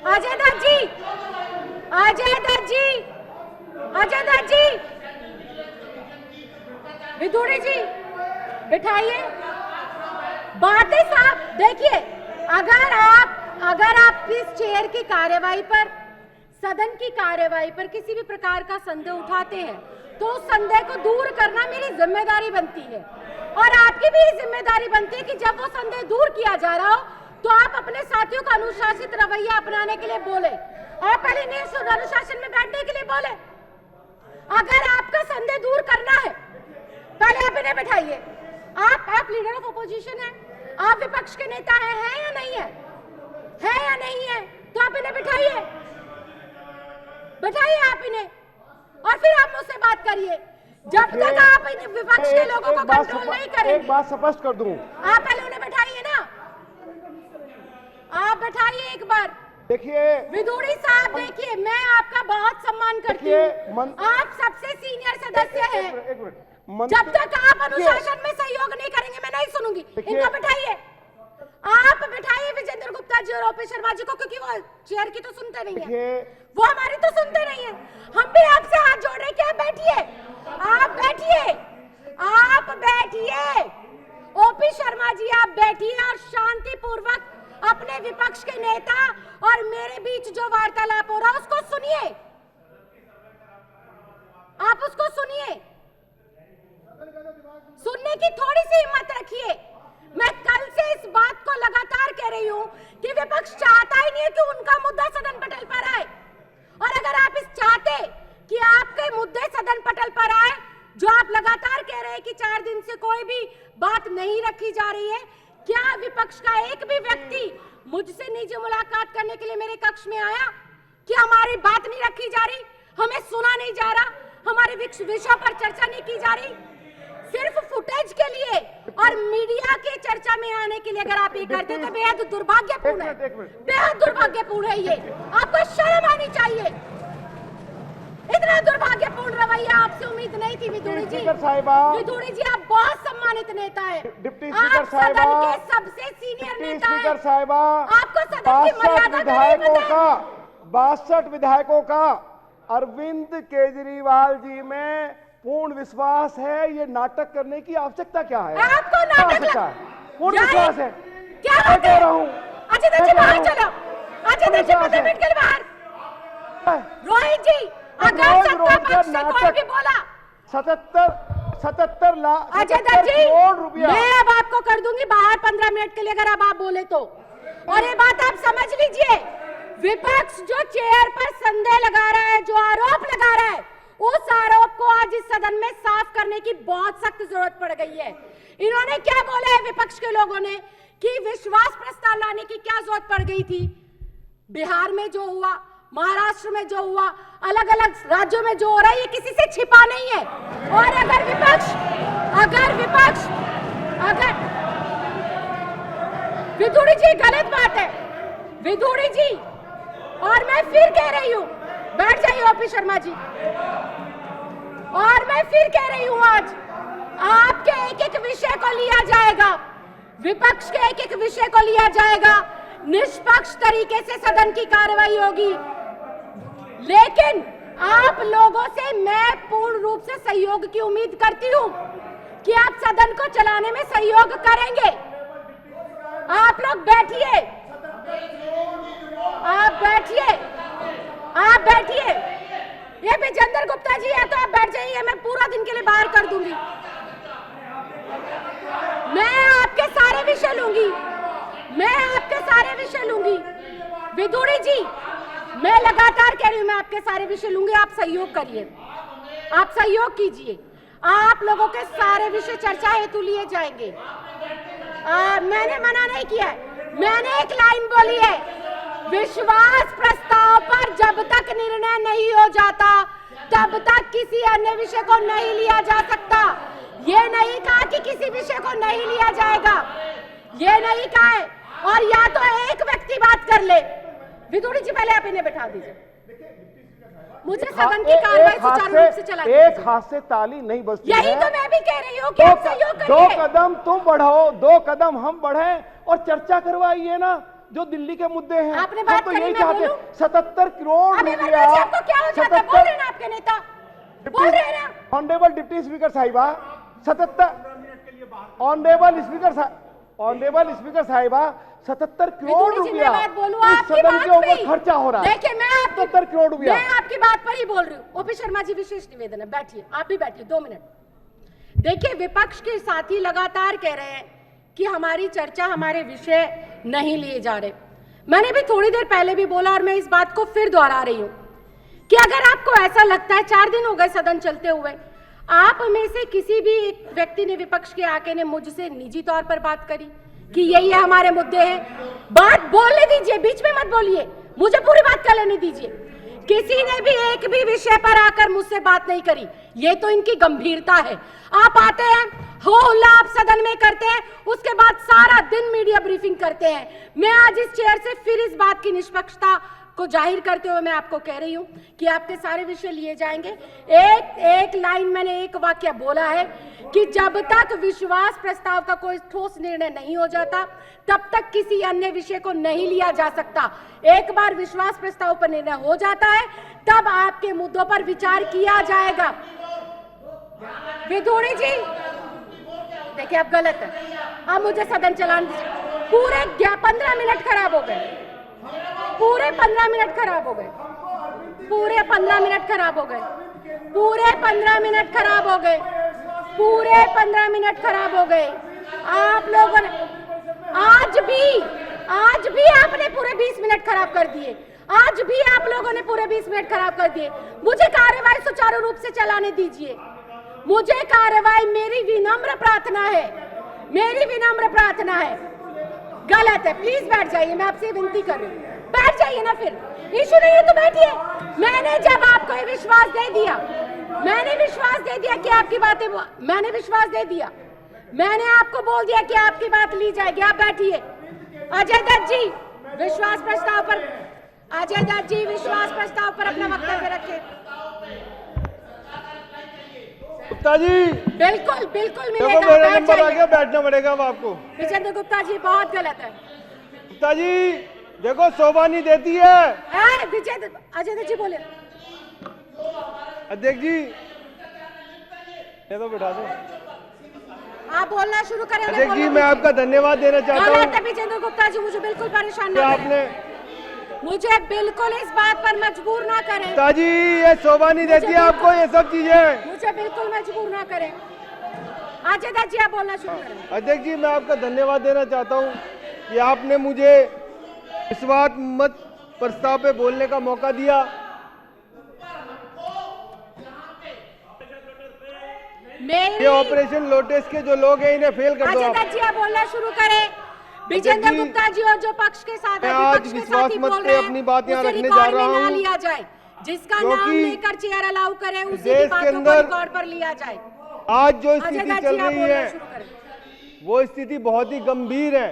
[SPEAKER 1] अजय दत्त जी, विदुड़ी जी, बिठाइए बातें साहब। देखिए, अगर आप इस चेयर की कार्यवाही पर, सदन की कार्यवाही पर किसी भी प्रकार का संदेह उठाते हैं तो उस संदेह को दूर करना मेरी जिम्मेदारी बनती है, और आपकी भी जिम्मेदारी बनती है कि जब वो संदेह दूर किया जा रहा हो तो आप अपने साथियों का अनुशासित रवैया अपनाने के लिए बोले। आप पहले अनुशासन में बैठने के लिए बोले। अगर आपका संदेह दूर करना है, पहले आप इन्हें बैठाइए। आप लीडर ऑफ अपोजिशन हैं, आप विपक्ष के नेता हैं या नहीं है? है या नहीं है? तो आप इन्हें बैठाइए आप इन्हें, और फिर आप मुझसे बात करिए। जब तक आप इन विपक्ष के लोगों को कंट्रोल नहीं करेंगे।
[SPEAKER 2] एक बात स्पष्ट कर दूं,
[SPEAKER 1] आप पहले उन्हें बैठाइए ना, आप बैठाइए एक बार।
[SPEAKER 2] देखिए
[SPEAKER 1] विदुड़ी साहब, देखिए मैं आपका बहुत सम्मान करती हूँ, आप सबसे सीनियर सदस्य हैं। जब तक आप अनुशासन में सहयोग नहीं करेंगे मैं नहीं सुनूंगी। इनको बैठाइए, आप बैठाइए विजेंद्र गुप्ता जी और ओपी शर्मा जी को, क्योंकि वो चेयर की तो सुनते नहीं है, वो हमारी तो सुनते नहीं है। हम भी आपसे हाथ जोड़ रहे हैं कि आप बैठिए, ओपी शर्मा जी आप बैठिए और शांतिपूर्वक अपने विपक्ष के नेता और मेरे बीच जो वार्तालाप हो रहा है उसको सुनिए, आप उसको सुनिए, सुनने की थोड़ी सी हिम्मत रखिए। मैं कल से इस बात को लगातार कह रही हूं कि विपक्ष चाहता ही नहीं है कि उनका मुद्दा सदन पटल पर आए, और अगर आप इस चाहते कि आपके मुद्दे सदन पटल पर आए, जो आप लगातार कह रहे हैं कि 4 दिन से कोई भी बात नहीं रखी जा रही है, क्या विपक्ष का एक भी व्यक्ति मुझसे निजी मुलाकात करने के लिए मेरे कक्ष में आया कि हमारी बात नहीं रखी जा रही, हमें सुना नहीं जा रहा, हमारे विषयों पर चर्चा नहीं की जा रही? सिर्फ फुटेज के लिए और मीडिया के चर्चा में आने के लिए अगर आप ये करते हैं तो बेहद दुर्भाग्यपूर्ण है, बेहद दुर्भाग्यपूर्ण है। ये आपको शर्म आनी चाहिए। इतना दुर्भाग्यपूर्ण रवैया आपसे उम्मीद नहीं थी विदुड़ी जी। विदुड़ी जी आप बहुत सम्मानित नेता हैं, आप सदन के सबसे सीनियर नेता हैं, आपको सदन की मर्यादा का नहीं पता।
[SPEAKER 2] 62 विधायकों का अरविंद केजरीवाल जी में पूर्ण विश्वास है। ये नाटक करने की आवश्यकता क्या है?
[SPEAKER 1] आपको नाटक
[SPEAKER 2] पूर्ण विश्वास है,
[SPEAKER 1] क्या
[SPEAKER 2] कह रहा हूँ।
[SPEAKER 1] अजय दत्त जी बाहर चलो, अजय दत्त जी 15 मिनट के लिए बाहर। रोहित जी, अगर सत्ता पक्ष से कोई भी बोला
[SPEAKER 2] 77 लाख
[SPEAKER 1] अजय दत्त जी,
[SPEAKER 2] करोड़ रुपया
[SPEAKER 1] मैं अब आपको कर दूंगी बाहर 15 मिनट के लिए अगर अब आप बोले तो। और ये बात आप समझ लीजिए, विपक्ष जो चेयर पर संदेह लगा रहा है, जो आरोप लगा रहा है, उस आरोप को आज इस सदन में साफ करने की बहुत सख्त जरूरत पड़ गई है। इन्होंने क्या बोला है विपक्ष के लोगों ने कि विश्वास प्रस्ताव लाने की क्या जरूरत पड़ गई थी? बिहार में जो हुआ, महाराष्ट्र में जो हुआ, अलग अलग राज्यों में जो हो रहा है, ये किसी से छिपा नहीं है। और अगर विपक्ष विधुड़ी जी गलत बात है, विधुड़ी जी। और मैं फिर कह रही हूँ, बैठ जाइए ओपी शर्मा जी। और मैं फिर कह रही हूँ, आज आपके एक एक विषय को लिया जाएगा, विपक्ष के एक एक विषय को लिया जाएगा, निष्पक्ष तरीके से सदन की कार्रवाई होगी। लेकिन आप लोगों से मैं पूर्ण रूप से सहयोग की उम्मीद करती हूं कि आप सदन को चलाने में सहयोग करेंगे। आप लोग बैठिए, आप बैठिए, आप बैठिए। ये विजेंद्र गुप्ता जी है तो आप बैठ जाइए, मैं पूरा दिन के लिए बाहर कर दूंगी। मैं आपके सारे विषय लूंगी, मैं आपके सारे विषय लूंगी। विधुड़ी जी, मैं लगातार कह रही हूं, मैं आपके सारे विषय लूंगी। आप सहयोग करिए, आप सहयोग कीजिए। आप लोगों के सारे विषय चर्चा हेतु लिए जाएंगे। मैंने मना नहीं किया है, मैंने एक लाइन बोली है, विश्वास प्रस्ताव पर जब तक निर्णय नहीं हो जाता तब तक किसी अन्य विषय को नहीं लिया जा सकता। ये नहीं कहा कि किसी विषय को नहीं लिया जाएगा, ये नहीं कहा है। और या तो एक व्यक्ति बात कर ले। विधुड़ी जी, पहले आप इन्हें बैठा दीजिए, मुझे सदन की कार्रवाई सुचारू रूप से चलानी है।
[SPEAKER 2] एक हाथ से ताली नहीं बजती
[SPEAKER 1] यही
[SPEAKER 2] है।
[SPEAKER 1] तो मैं भी कह रही हूँ कि आप सहयोग करिए।
[SPEAKER 2] 2 कदम तुम बढ़ो, 2 कदम हम बढ़े और चर्चा करवाइए ना, जो दिल्ली के मुद्दे हैं।
[SPEAKER 1] आपने बात
[SPEAKER 2] तो
[SPEAKER 1] करी,
[SPEAKER 2] यही
[SPEAKER 1] मैं
[SPEAKER 2] चाहते
[SPEAKER 1] बोलूं?
[SPEAKER 2] 77 करोड़
[SPEAKER 1] अबे
[SPEAKER 2] रुपया।
[SPEAKER 1] आपको क्या हो जाता है? बोल रहे हैं ना आपके नेता, बोल रहे हैं ना।
[SPEAKER 2] ऑनरेबल डिप्टी स्पीकर साहिबा, 77 ऑनरेबल स्पीकर साहिबा 77 करोड़ रुपया इस सदन के ऊपर खर्चा हो रहा है।
[SPEAKER 1] देखिए, मैं
[SPEAKER 2] 77 करोड़ रुपया।
[SPEAKER 1] मैं आपकी बात पर ही बोल रही हूँ। ओपी शर्मा जी, विशेष निवेदन है, बैठिए, आप भी बैठिए 2 मिनट। देखिए, विपक्ष के साथी लगातार कह रहे हैं कि हमारी चर्चा, हमारे विषय नहीं लिए जा रहे। मैंने भी थोड़ी देर पहले भी बोला और मैं इस बात को फिर दोहरा रही हूं कि अगर आपको ऐसा लगता है, 4 दिन हो गए सदन चलते हुए, आप में से किसी भी एक व्यक्ति ने, विपक्ष के आके ने मुझसे निजी तौर पर बात करी कि यही है हमारे मुद्दे हैं, बात बोलने दीजिए, बीच में मत बोलिए, मुझे पूरी बात कर लेने दीजिए। किसी ने भी एक भी विषय पर आकर मुझसे बात नहीं करी, ये तो इनकी गंभीरता है। आप आते हैं, हो हल्ला आप सदन में करते हैं, उसके बाद सारा दिन मीडिया ब्रीफिंग करते हैं। मैं आज इस चेयर से फिर इस बात की निष्पक्षता को जाहिर करते हुए मैं आपको कह रही हूं कि आपके सारे विषय लिए जाएंगे। एक लाइन मैंने, एक वाक्य बोला है कि जब तक विश्वास प्रस्ताव का कोई ठोस निर्णय नहीं हो जाता तब तक किसी अन्य विषय को नहीं लिया जा सकता। एक बार विश्वास प्रस्ताव पर निर्णय हो जाता है तब आपके मुद्दों पर विचार किया जाएगा। विधुड़ी जी, देखिए आप गलत है, अब मुझे सदन चलाने दीजिए। पूरे 15 मिनट खराब हो गए, पूरे 15 मिनट खराब हो गए, पूरे 15 मिनट खराब हो गए, पूरे 15 मिनट खराब हो गए, पूरे 15 मिनट खराब हो गए। आप लोगों ने आज भी आपने पूरे 20 मिनट खराब कर दिए, आज भी आप लोगों ने पूरे 20 मिनट खराब कर दिए। मुझे कार्यवाही सुचारू रूप से चलाने दीजिए, मुझे कार्यवाही, मेरी विनम्र प्रार्थना है, मेरी विनम्र प्रार्थना है। गलत है, प्लीज बैठ जाइए, मैं आपसे विनती कर रही हूँ, बैठ जाइए ना, फिर इशू नहीं है तो बैठिए। मैंने जब आपको ये विश्वास दे दिया, मैंने विश्वास दे दिया कि आपकी बातें, मैंने विश्वास दे दिया, मैंने आपको बोल दिया कि आपकी बात ली जाएगी, आप बैठिए। अजय दत्त जी, विश्वास प्रस्ताव पर, अजय दत्त जी विश्वास प्रस्ताव पर अपना वक्तव्य रखें।
[SPEAKER 2] गुप्ता जी,
[SPEAKER 1] बिल्कुल बिल्कुल
[SPEAKER 2] देखो
[SPEAKER 1] मिलेगा,
[SPEAKER 2] मेरा
[SPEAKER 1] बैठ
[SPEAKER 2] नंबर आ
[SPEAKER 1] जाइए।
[SPEAKER 2] गया, बैठना पड़ेगा अब आपको।
[SPEAKER 1] विजेंद्र गुप्ता जी, बहुत गलत है।
[SPEAKER 2] गुप्ता जी देखो, शोभा नहीं देती है।
[SPEAKER 1] विजेंद्र, अजय दत्त जी बोले।
[SPEAKER 2] अध्यक्ष जी, ये तो बिठा दो।
[SPEAKER 1] आप बोलना शुरू करें।
[SPEAKER 2] अध्यक्ष जी, मैं आपका धन्यवाद देना चाहता
[SPEAKER 1] गलत है
[SPEAKER 2] हूँ।
[SPEAKER 1] विजेंद्र गुप्ता जी, मुझे बिल्कुल परेशान ना
[SPEAKER 2] आपने
[SPEAKER 1] करें, मुझे बिल्कुल इस बात पर मजबूर ना करें।
[SPEAKER 2] गुप्ता जी, ये शोभा नहीं देती है आपको ये सब चीजें,
[SPEAKER 1] मुझे बिल्कुल मजबूर ना करें। अजय दत्त जी, आप बोलना शुरू करें।
[SPEAKER 2] अध्यक्ष जी, मैं आपका धन्यवाद देना चाहता हूँ कि आपने मुझे विश्वास मत प्रस्ताव पे बोलने का मौका दिया। ये ऑपरेशन लोटस के जो लोग हैं इन्हें फेल कर दो।
[SPEAKER 1] अजय दत्त जी, आप बोलना शुरू करें। विजेंद्र गुप्ता जी और जो पक्ष के साथ
[SPEAKER 2] मैं आज विश्वास मत पे अपनी बात यहाँ रखने जा रहा हूँ,
[SPEAKER 1] लिया जाए, जिसका नाम लेकर चेयर अलाउ करे, उसी की
[SPEAKER 2] देश के
[SPEAKER 1] बातों को
[SPEAKER 2] अंदर
[SPEAKER 1] रिकॉर्ड पर लिया जाए।
[SPEAKER 2] आज जो
[SPEAKER 1] अजय
[SPEAKER 2] स्थिति
[SPEAKER 1] दत्त
[SPEAKER 2] चल
[SPEAKER 1] जी, आप
[SPEAKER 2] रही
[SPEAKER 1] बोलना
[SPEAKER 2] है
[SPEAKER 1] शुरू करें।
[SPEAKER 2] वो स्थिति बहुत ही गंभीर है।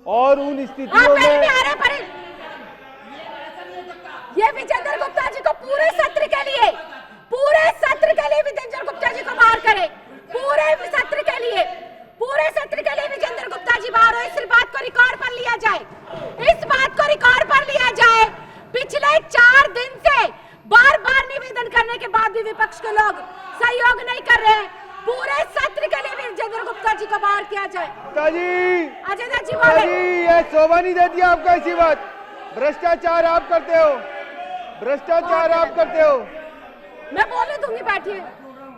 [SPEAKER 2] और उन स्थितियों में
[SPEAKER 1] ये विजेंद्र गुप्ता जी को पूरे सत्र के लिए विजेंद्र गुप्ता जी को बाहर करे, पूरे सत्र के लिए विजेंद्र गुप्ता जी बाहर हो। इस बात को रिकॉर्ड पर लिया जाए, पिछले 4 दिन से बार बार निवेदन करने के बाद भी विपक्ष के लोग सहयोग नहीं कर रहे हैं। पूरे सत्र के लिए विजेंद्र गुप्ता जी को बाहर किया जाए। अजय दत्त जी बोले,
[SPEAKER 2] ये शोभा नहीं देती आपको ऐसी बात। भ्रष्टाचार आप करते हो,
[SPEAKER 1] मैं बोलने दूंगी, बैठिए।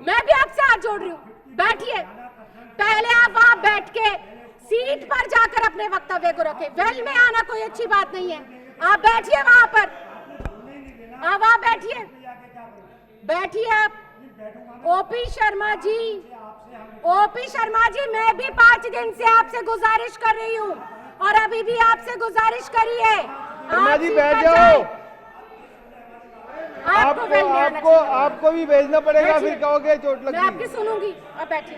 [SPEAKER 1] मैं भी आपसे हाथ जोड़ रही हूँ, बैठिए। पहले आप वहां बैठ के सीट पर जाकर अपने वक्तव्य को रखें। वेल में आना कोई अच्छी बात नहीं है। आप बैठिए वहां पर, आप वहां बैठिए आप। ओपी शर्मा जी, मैं भी 5 दिन से आपसे गुजारिश कर रही हूँ और अभी भी आपसे गुजारिश करी है।
[SPEAKER 2] शर्मा जी बैठ जाओ। आपको भी भेजना पड़ेगा, फिर कहोगे चोट लगी।
[SPEAKER 1] मैं आपकी सुनूंगी। अब बैठिए।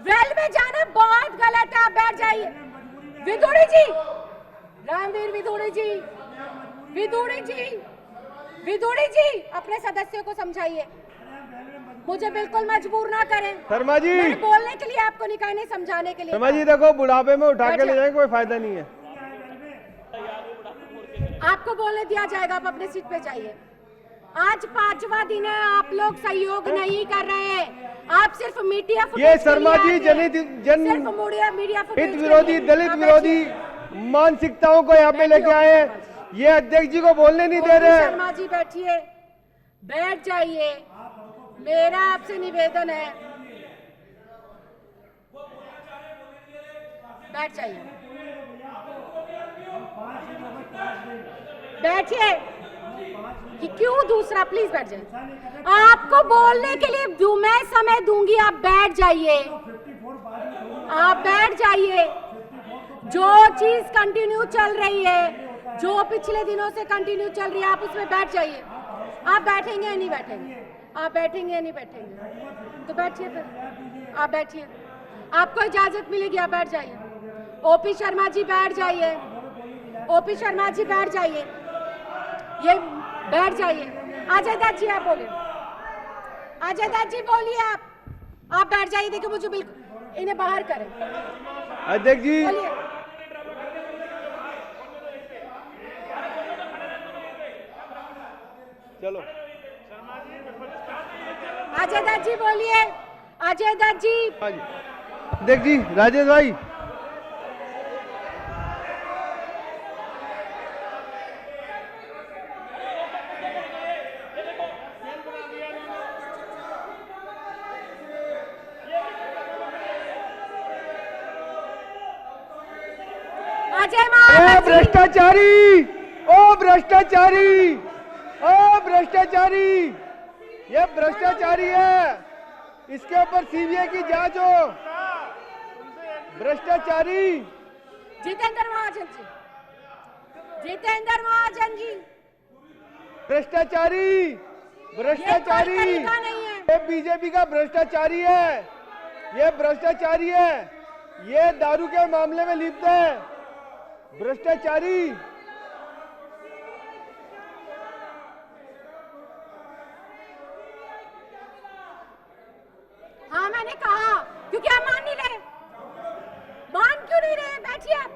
[SPEAKER 1] वेल में जाना बहुत गलत है, आप बैठ जाइए। विदुड़ी जी, रामवीर विदुड़ी जी, अपने सदस्यों को समझाइए, मुझे बिल्कुल मजबूर ना करें।
[SPEAKER 2] शर्मा जी,
[SPEAKER 1] मैंने बोलने के लिए आपको नहीं कहा, नहीं समझाने के लिए।
[SPEAKER 2] शर्मा जी देखो, बुढ़ापे में उठा के ले जाएंगे, कोई फायदा नहीं है।
[SPEAKER 1] आपको बोलने दिया जाएगा, आप अपने सीट पे जाइए। आज 5वां दिन है, आप लोग सहयोग नहीं कर रहे हैं। आप सिर्फ मीडिया
[SPEAKER 2] ये शर्मा जी मीडिया हित विरोधी, दलित विरोधी मानसिकताओं को यहाँ पे लेके आए हैं। ये अध्यक्ष जी को बोलने नहीं दे रहे।
[SPEAKER 1] शर्मा जी बैठिए, बैठ जाइए। मेरा आपसे निवेदन है, बैठ जाइए, बैठिए। कि क्यों दूसरा, प्लीज बैठ जाइए। आपको बोलने के लिए मैं समय दूंगी, आप बैठ जाइए, जो चीज कंटिन्यू चल रही है, जो पिछले दिनों से कंटिन्यू चल रही है, आप उसमें बैठ जाइए। आप बैठेंगे या नहीं बैठेंगे? तो बैठिए, फिर आप बैठिए, आपको इजाजत मिलेगी, आप बैठ जाइए। ओपी शर्मा जी बैठ जाइए, ये बैठ जाइए। अजय दत्त जी आप बोलिए, आप बैठ जाइए। देखिए, मुझे बिल्कुल, इन्हें बाहर करें।
[SPEAKER 2] अध्यक्ष जी
[SPEAKER 1] बोलिए।
[SPEAKER 2] चलो,
[SPEAKER 1] अजय दत्त जी बोलिए। अध्यक्ष
[SPEAKER 2] जी, राजेश भाई, भ्रष्टाचारी, ये भ्रष्टाचारी है, इसके ऊपर सीबीआई की जांच हो। भ्रष्टाचारी
[SPEAKER 1] जितेंद्र महाजन जी,
[SPEAKER 2] भ्रष्टाचारी, ये बीजेपी का भ्रष्टाचारी है, ये दारू के मामले में लिप्त है। भ्रष्टाचारी,
[SPEAKER 1] हाँ मैंने कहा, क्योंकि आप मान नहीं रहे। मान क्यों नहीं रहे? बैठिए आप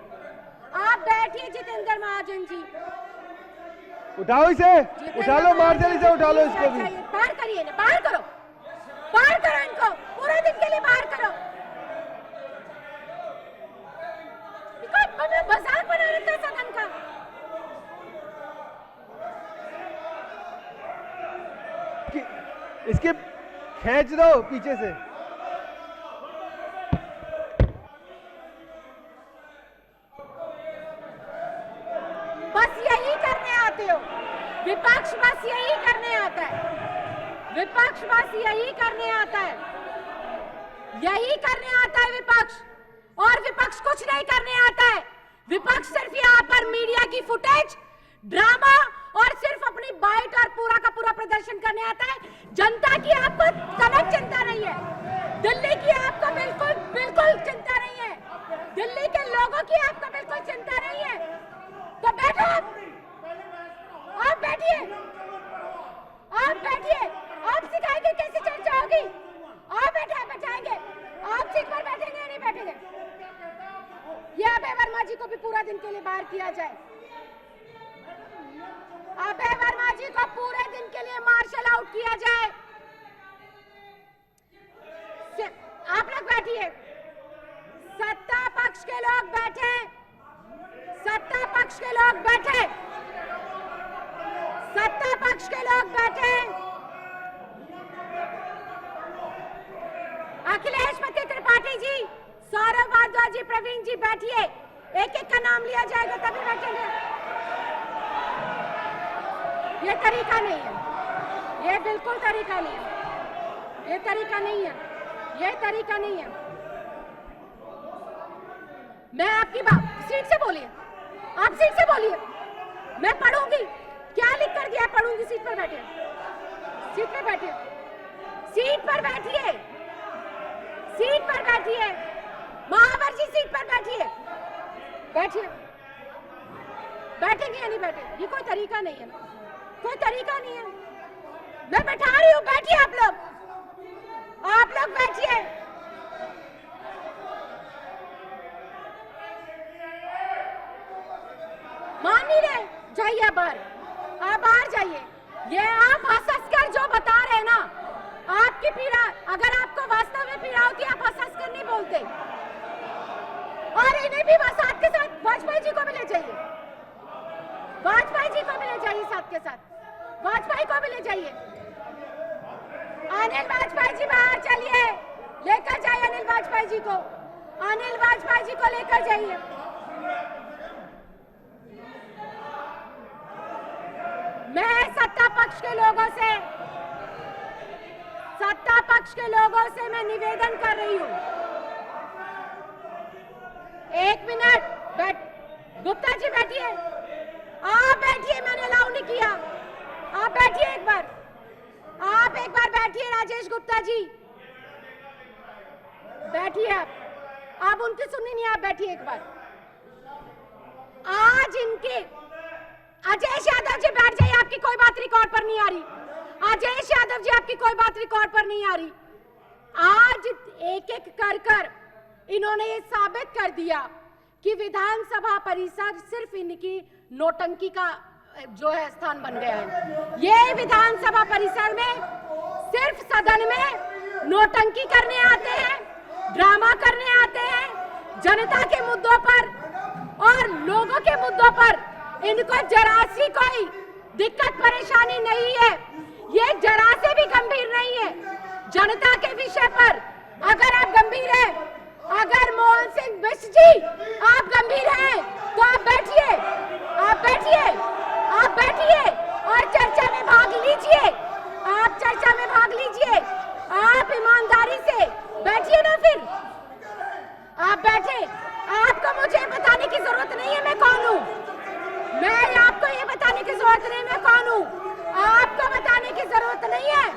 [SPEAKER 1] बैठिए। जितेंद्र महाजन जी,
[SPEAKER 2] उठाओ इसे, उठा लो, मार्शल इसे उठा लो, इसको भी
[SPEAKER 1] बाहर करिए, बाहर करो इनको, पूरे दिन के लिए बाहर करो। मजाक बना रहे थे सदन का।
[SPEAKER 2] इसके खींच दो पीछे से।
[SPEAKER 1] बस यही करने आते हो विपक्ष, बस यही करने आता है विपक्ष, बस यही करने आता है विपक्ष। और विपक्ष कुछ नहीं करने आता है। विपक्ष सिर्फ यहाँ पर मीडिया की फुटेज, ड्रामा और सिर्फ अपनी बाइट और पूरा का पूरा प्रदर्शन करने आता है। जनता की आपको तनक चिंता नहीं है, दिल्ली की आपको बिल्कुल जी को भी पूरा दिन के लिए बाहर किया जाए। अभय वर्मा जी को पूरे दिन के लिए मार्शल आउट किया जाए। आप लोग बैठिए, सत्ता पक्ष के लोग बैठे, सत्ता पक्ष के लोग बैठे, सत्ता पक्ष के लोग बैठे। अखिलेश पति त्रिपाठी जी, सौरभ भारद्वाज जी, प्रवीण जी बैठिए, एक एक का नाम लिया जाएगा तभी बैठेंगे। ये तरीका नहीं है, ये बिल्कुल तरीका नहीं है, ये तरीका नहीं है, ये तरीका नहीं है। मैं आपकी बात सीट से बोलिए, आप सीट से बोलिए, मैं पढ़ूंगी। क्या लिख कर दिया? पढ़ूंगी। सीट पर बैठिए, सीट पर बैठिए, सीट पर बैठिए, सीट पर बैठिए। महावर जी सीट पर बैठिए, बैठिए। बैठेंगे या नहीं बैठे? ये कोई तरीका नहीं है, कोई तरीका नहीं है। मैं बैठा रही हूँ, बैठिए आप लोग बैठिए। मान नहीं रहे, जाइए बाहर, आप बाहर जाइए। ये आप हंस कर जो बता रहे हैं ना, आपकी पीड़ा, अगर आपको वास्तव में पीड़ा होती है आप हंस कर नहीं बोलते। और इन्हें भी साथ के साथ वाजपेयी जी को भी ले जाइए, वाजपेयी जी को भी ले जाइए, साथ के साथ वाजपेयी को भी ले जाइए। अनिल वाजपेयी जी बाहर चलिए, लेकर जाइए अनिल वाजपेयी जी को, अनिल वाजपेयी जी को लेकर जाइए। मैं सत्ता पक्ष के लोगों से मैं निवेदन कर रही हूं। एक मिनट बैठ, गुप्ता जी बैठिए, आप बैठिए, मैंने अलाउ नहीं किया। आप बैठिए एक बार, आप एक बार बैठिए। राजेश गुप्ता जी बैठिए, आप उनकी सुननी नहीं, आप बैठिए एक बार। आज इनके अजय यादव जी बैठ जाइए, आपकी कोई बात रिकॉर्ड पर नहीं आ रही। अजय यादव जी आपकी कोई बात रिकॉर्ड पर नहीं आ रही। आज एक एक कर इन्होंने ये साबित कर दिया कि विधानसभा परिसर सिर्फ इनकी नौटंकी का जो है स्थान बन गया है। ये विधानसभा परिसर में सिर्फ सदन में नौटंकी करने आते हैं, ड्रामा करने आते हैं। जनता के मुद्दों पर और लोगों के मुद्दों पर इनको जरा सी कोई दिक्कत परेशानी नहीं है। ये जरा से भी गंभीर नहीं है। जनता के विषय पर अगर आप गंभीर हैं, अगर मोहन सिंह बिष्ट जी आप गंभीर हैं, तो आप बैठिए, आप बैठिए, आप बैठिए और चर्चा में भाग लीजिए। आप चर्चा में भाग लीजिए, आप ईमानदारी से बैठिए ना। फिर आप बैठे, आपको मुझे बताने की जरूरत नहीं है मैं कौन हूँ। मैं आपको ये बताने की जरूरत नहीं मैं कौन हूँ, आपको बताने की जरूरत नहीं है।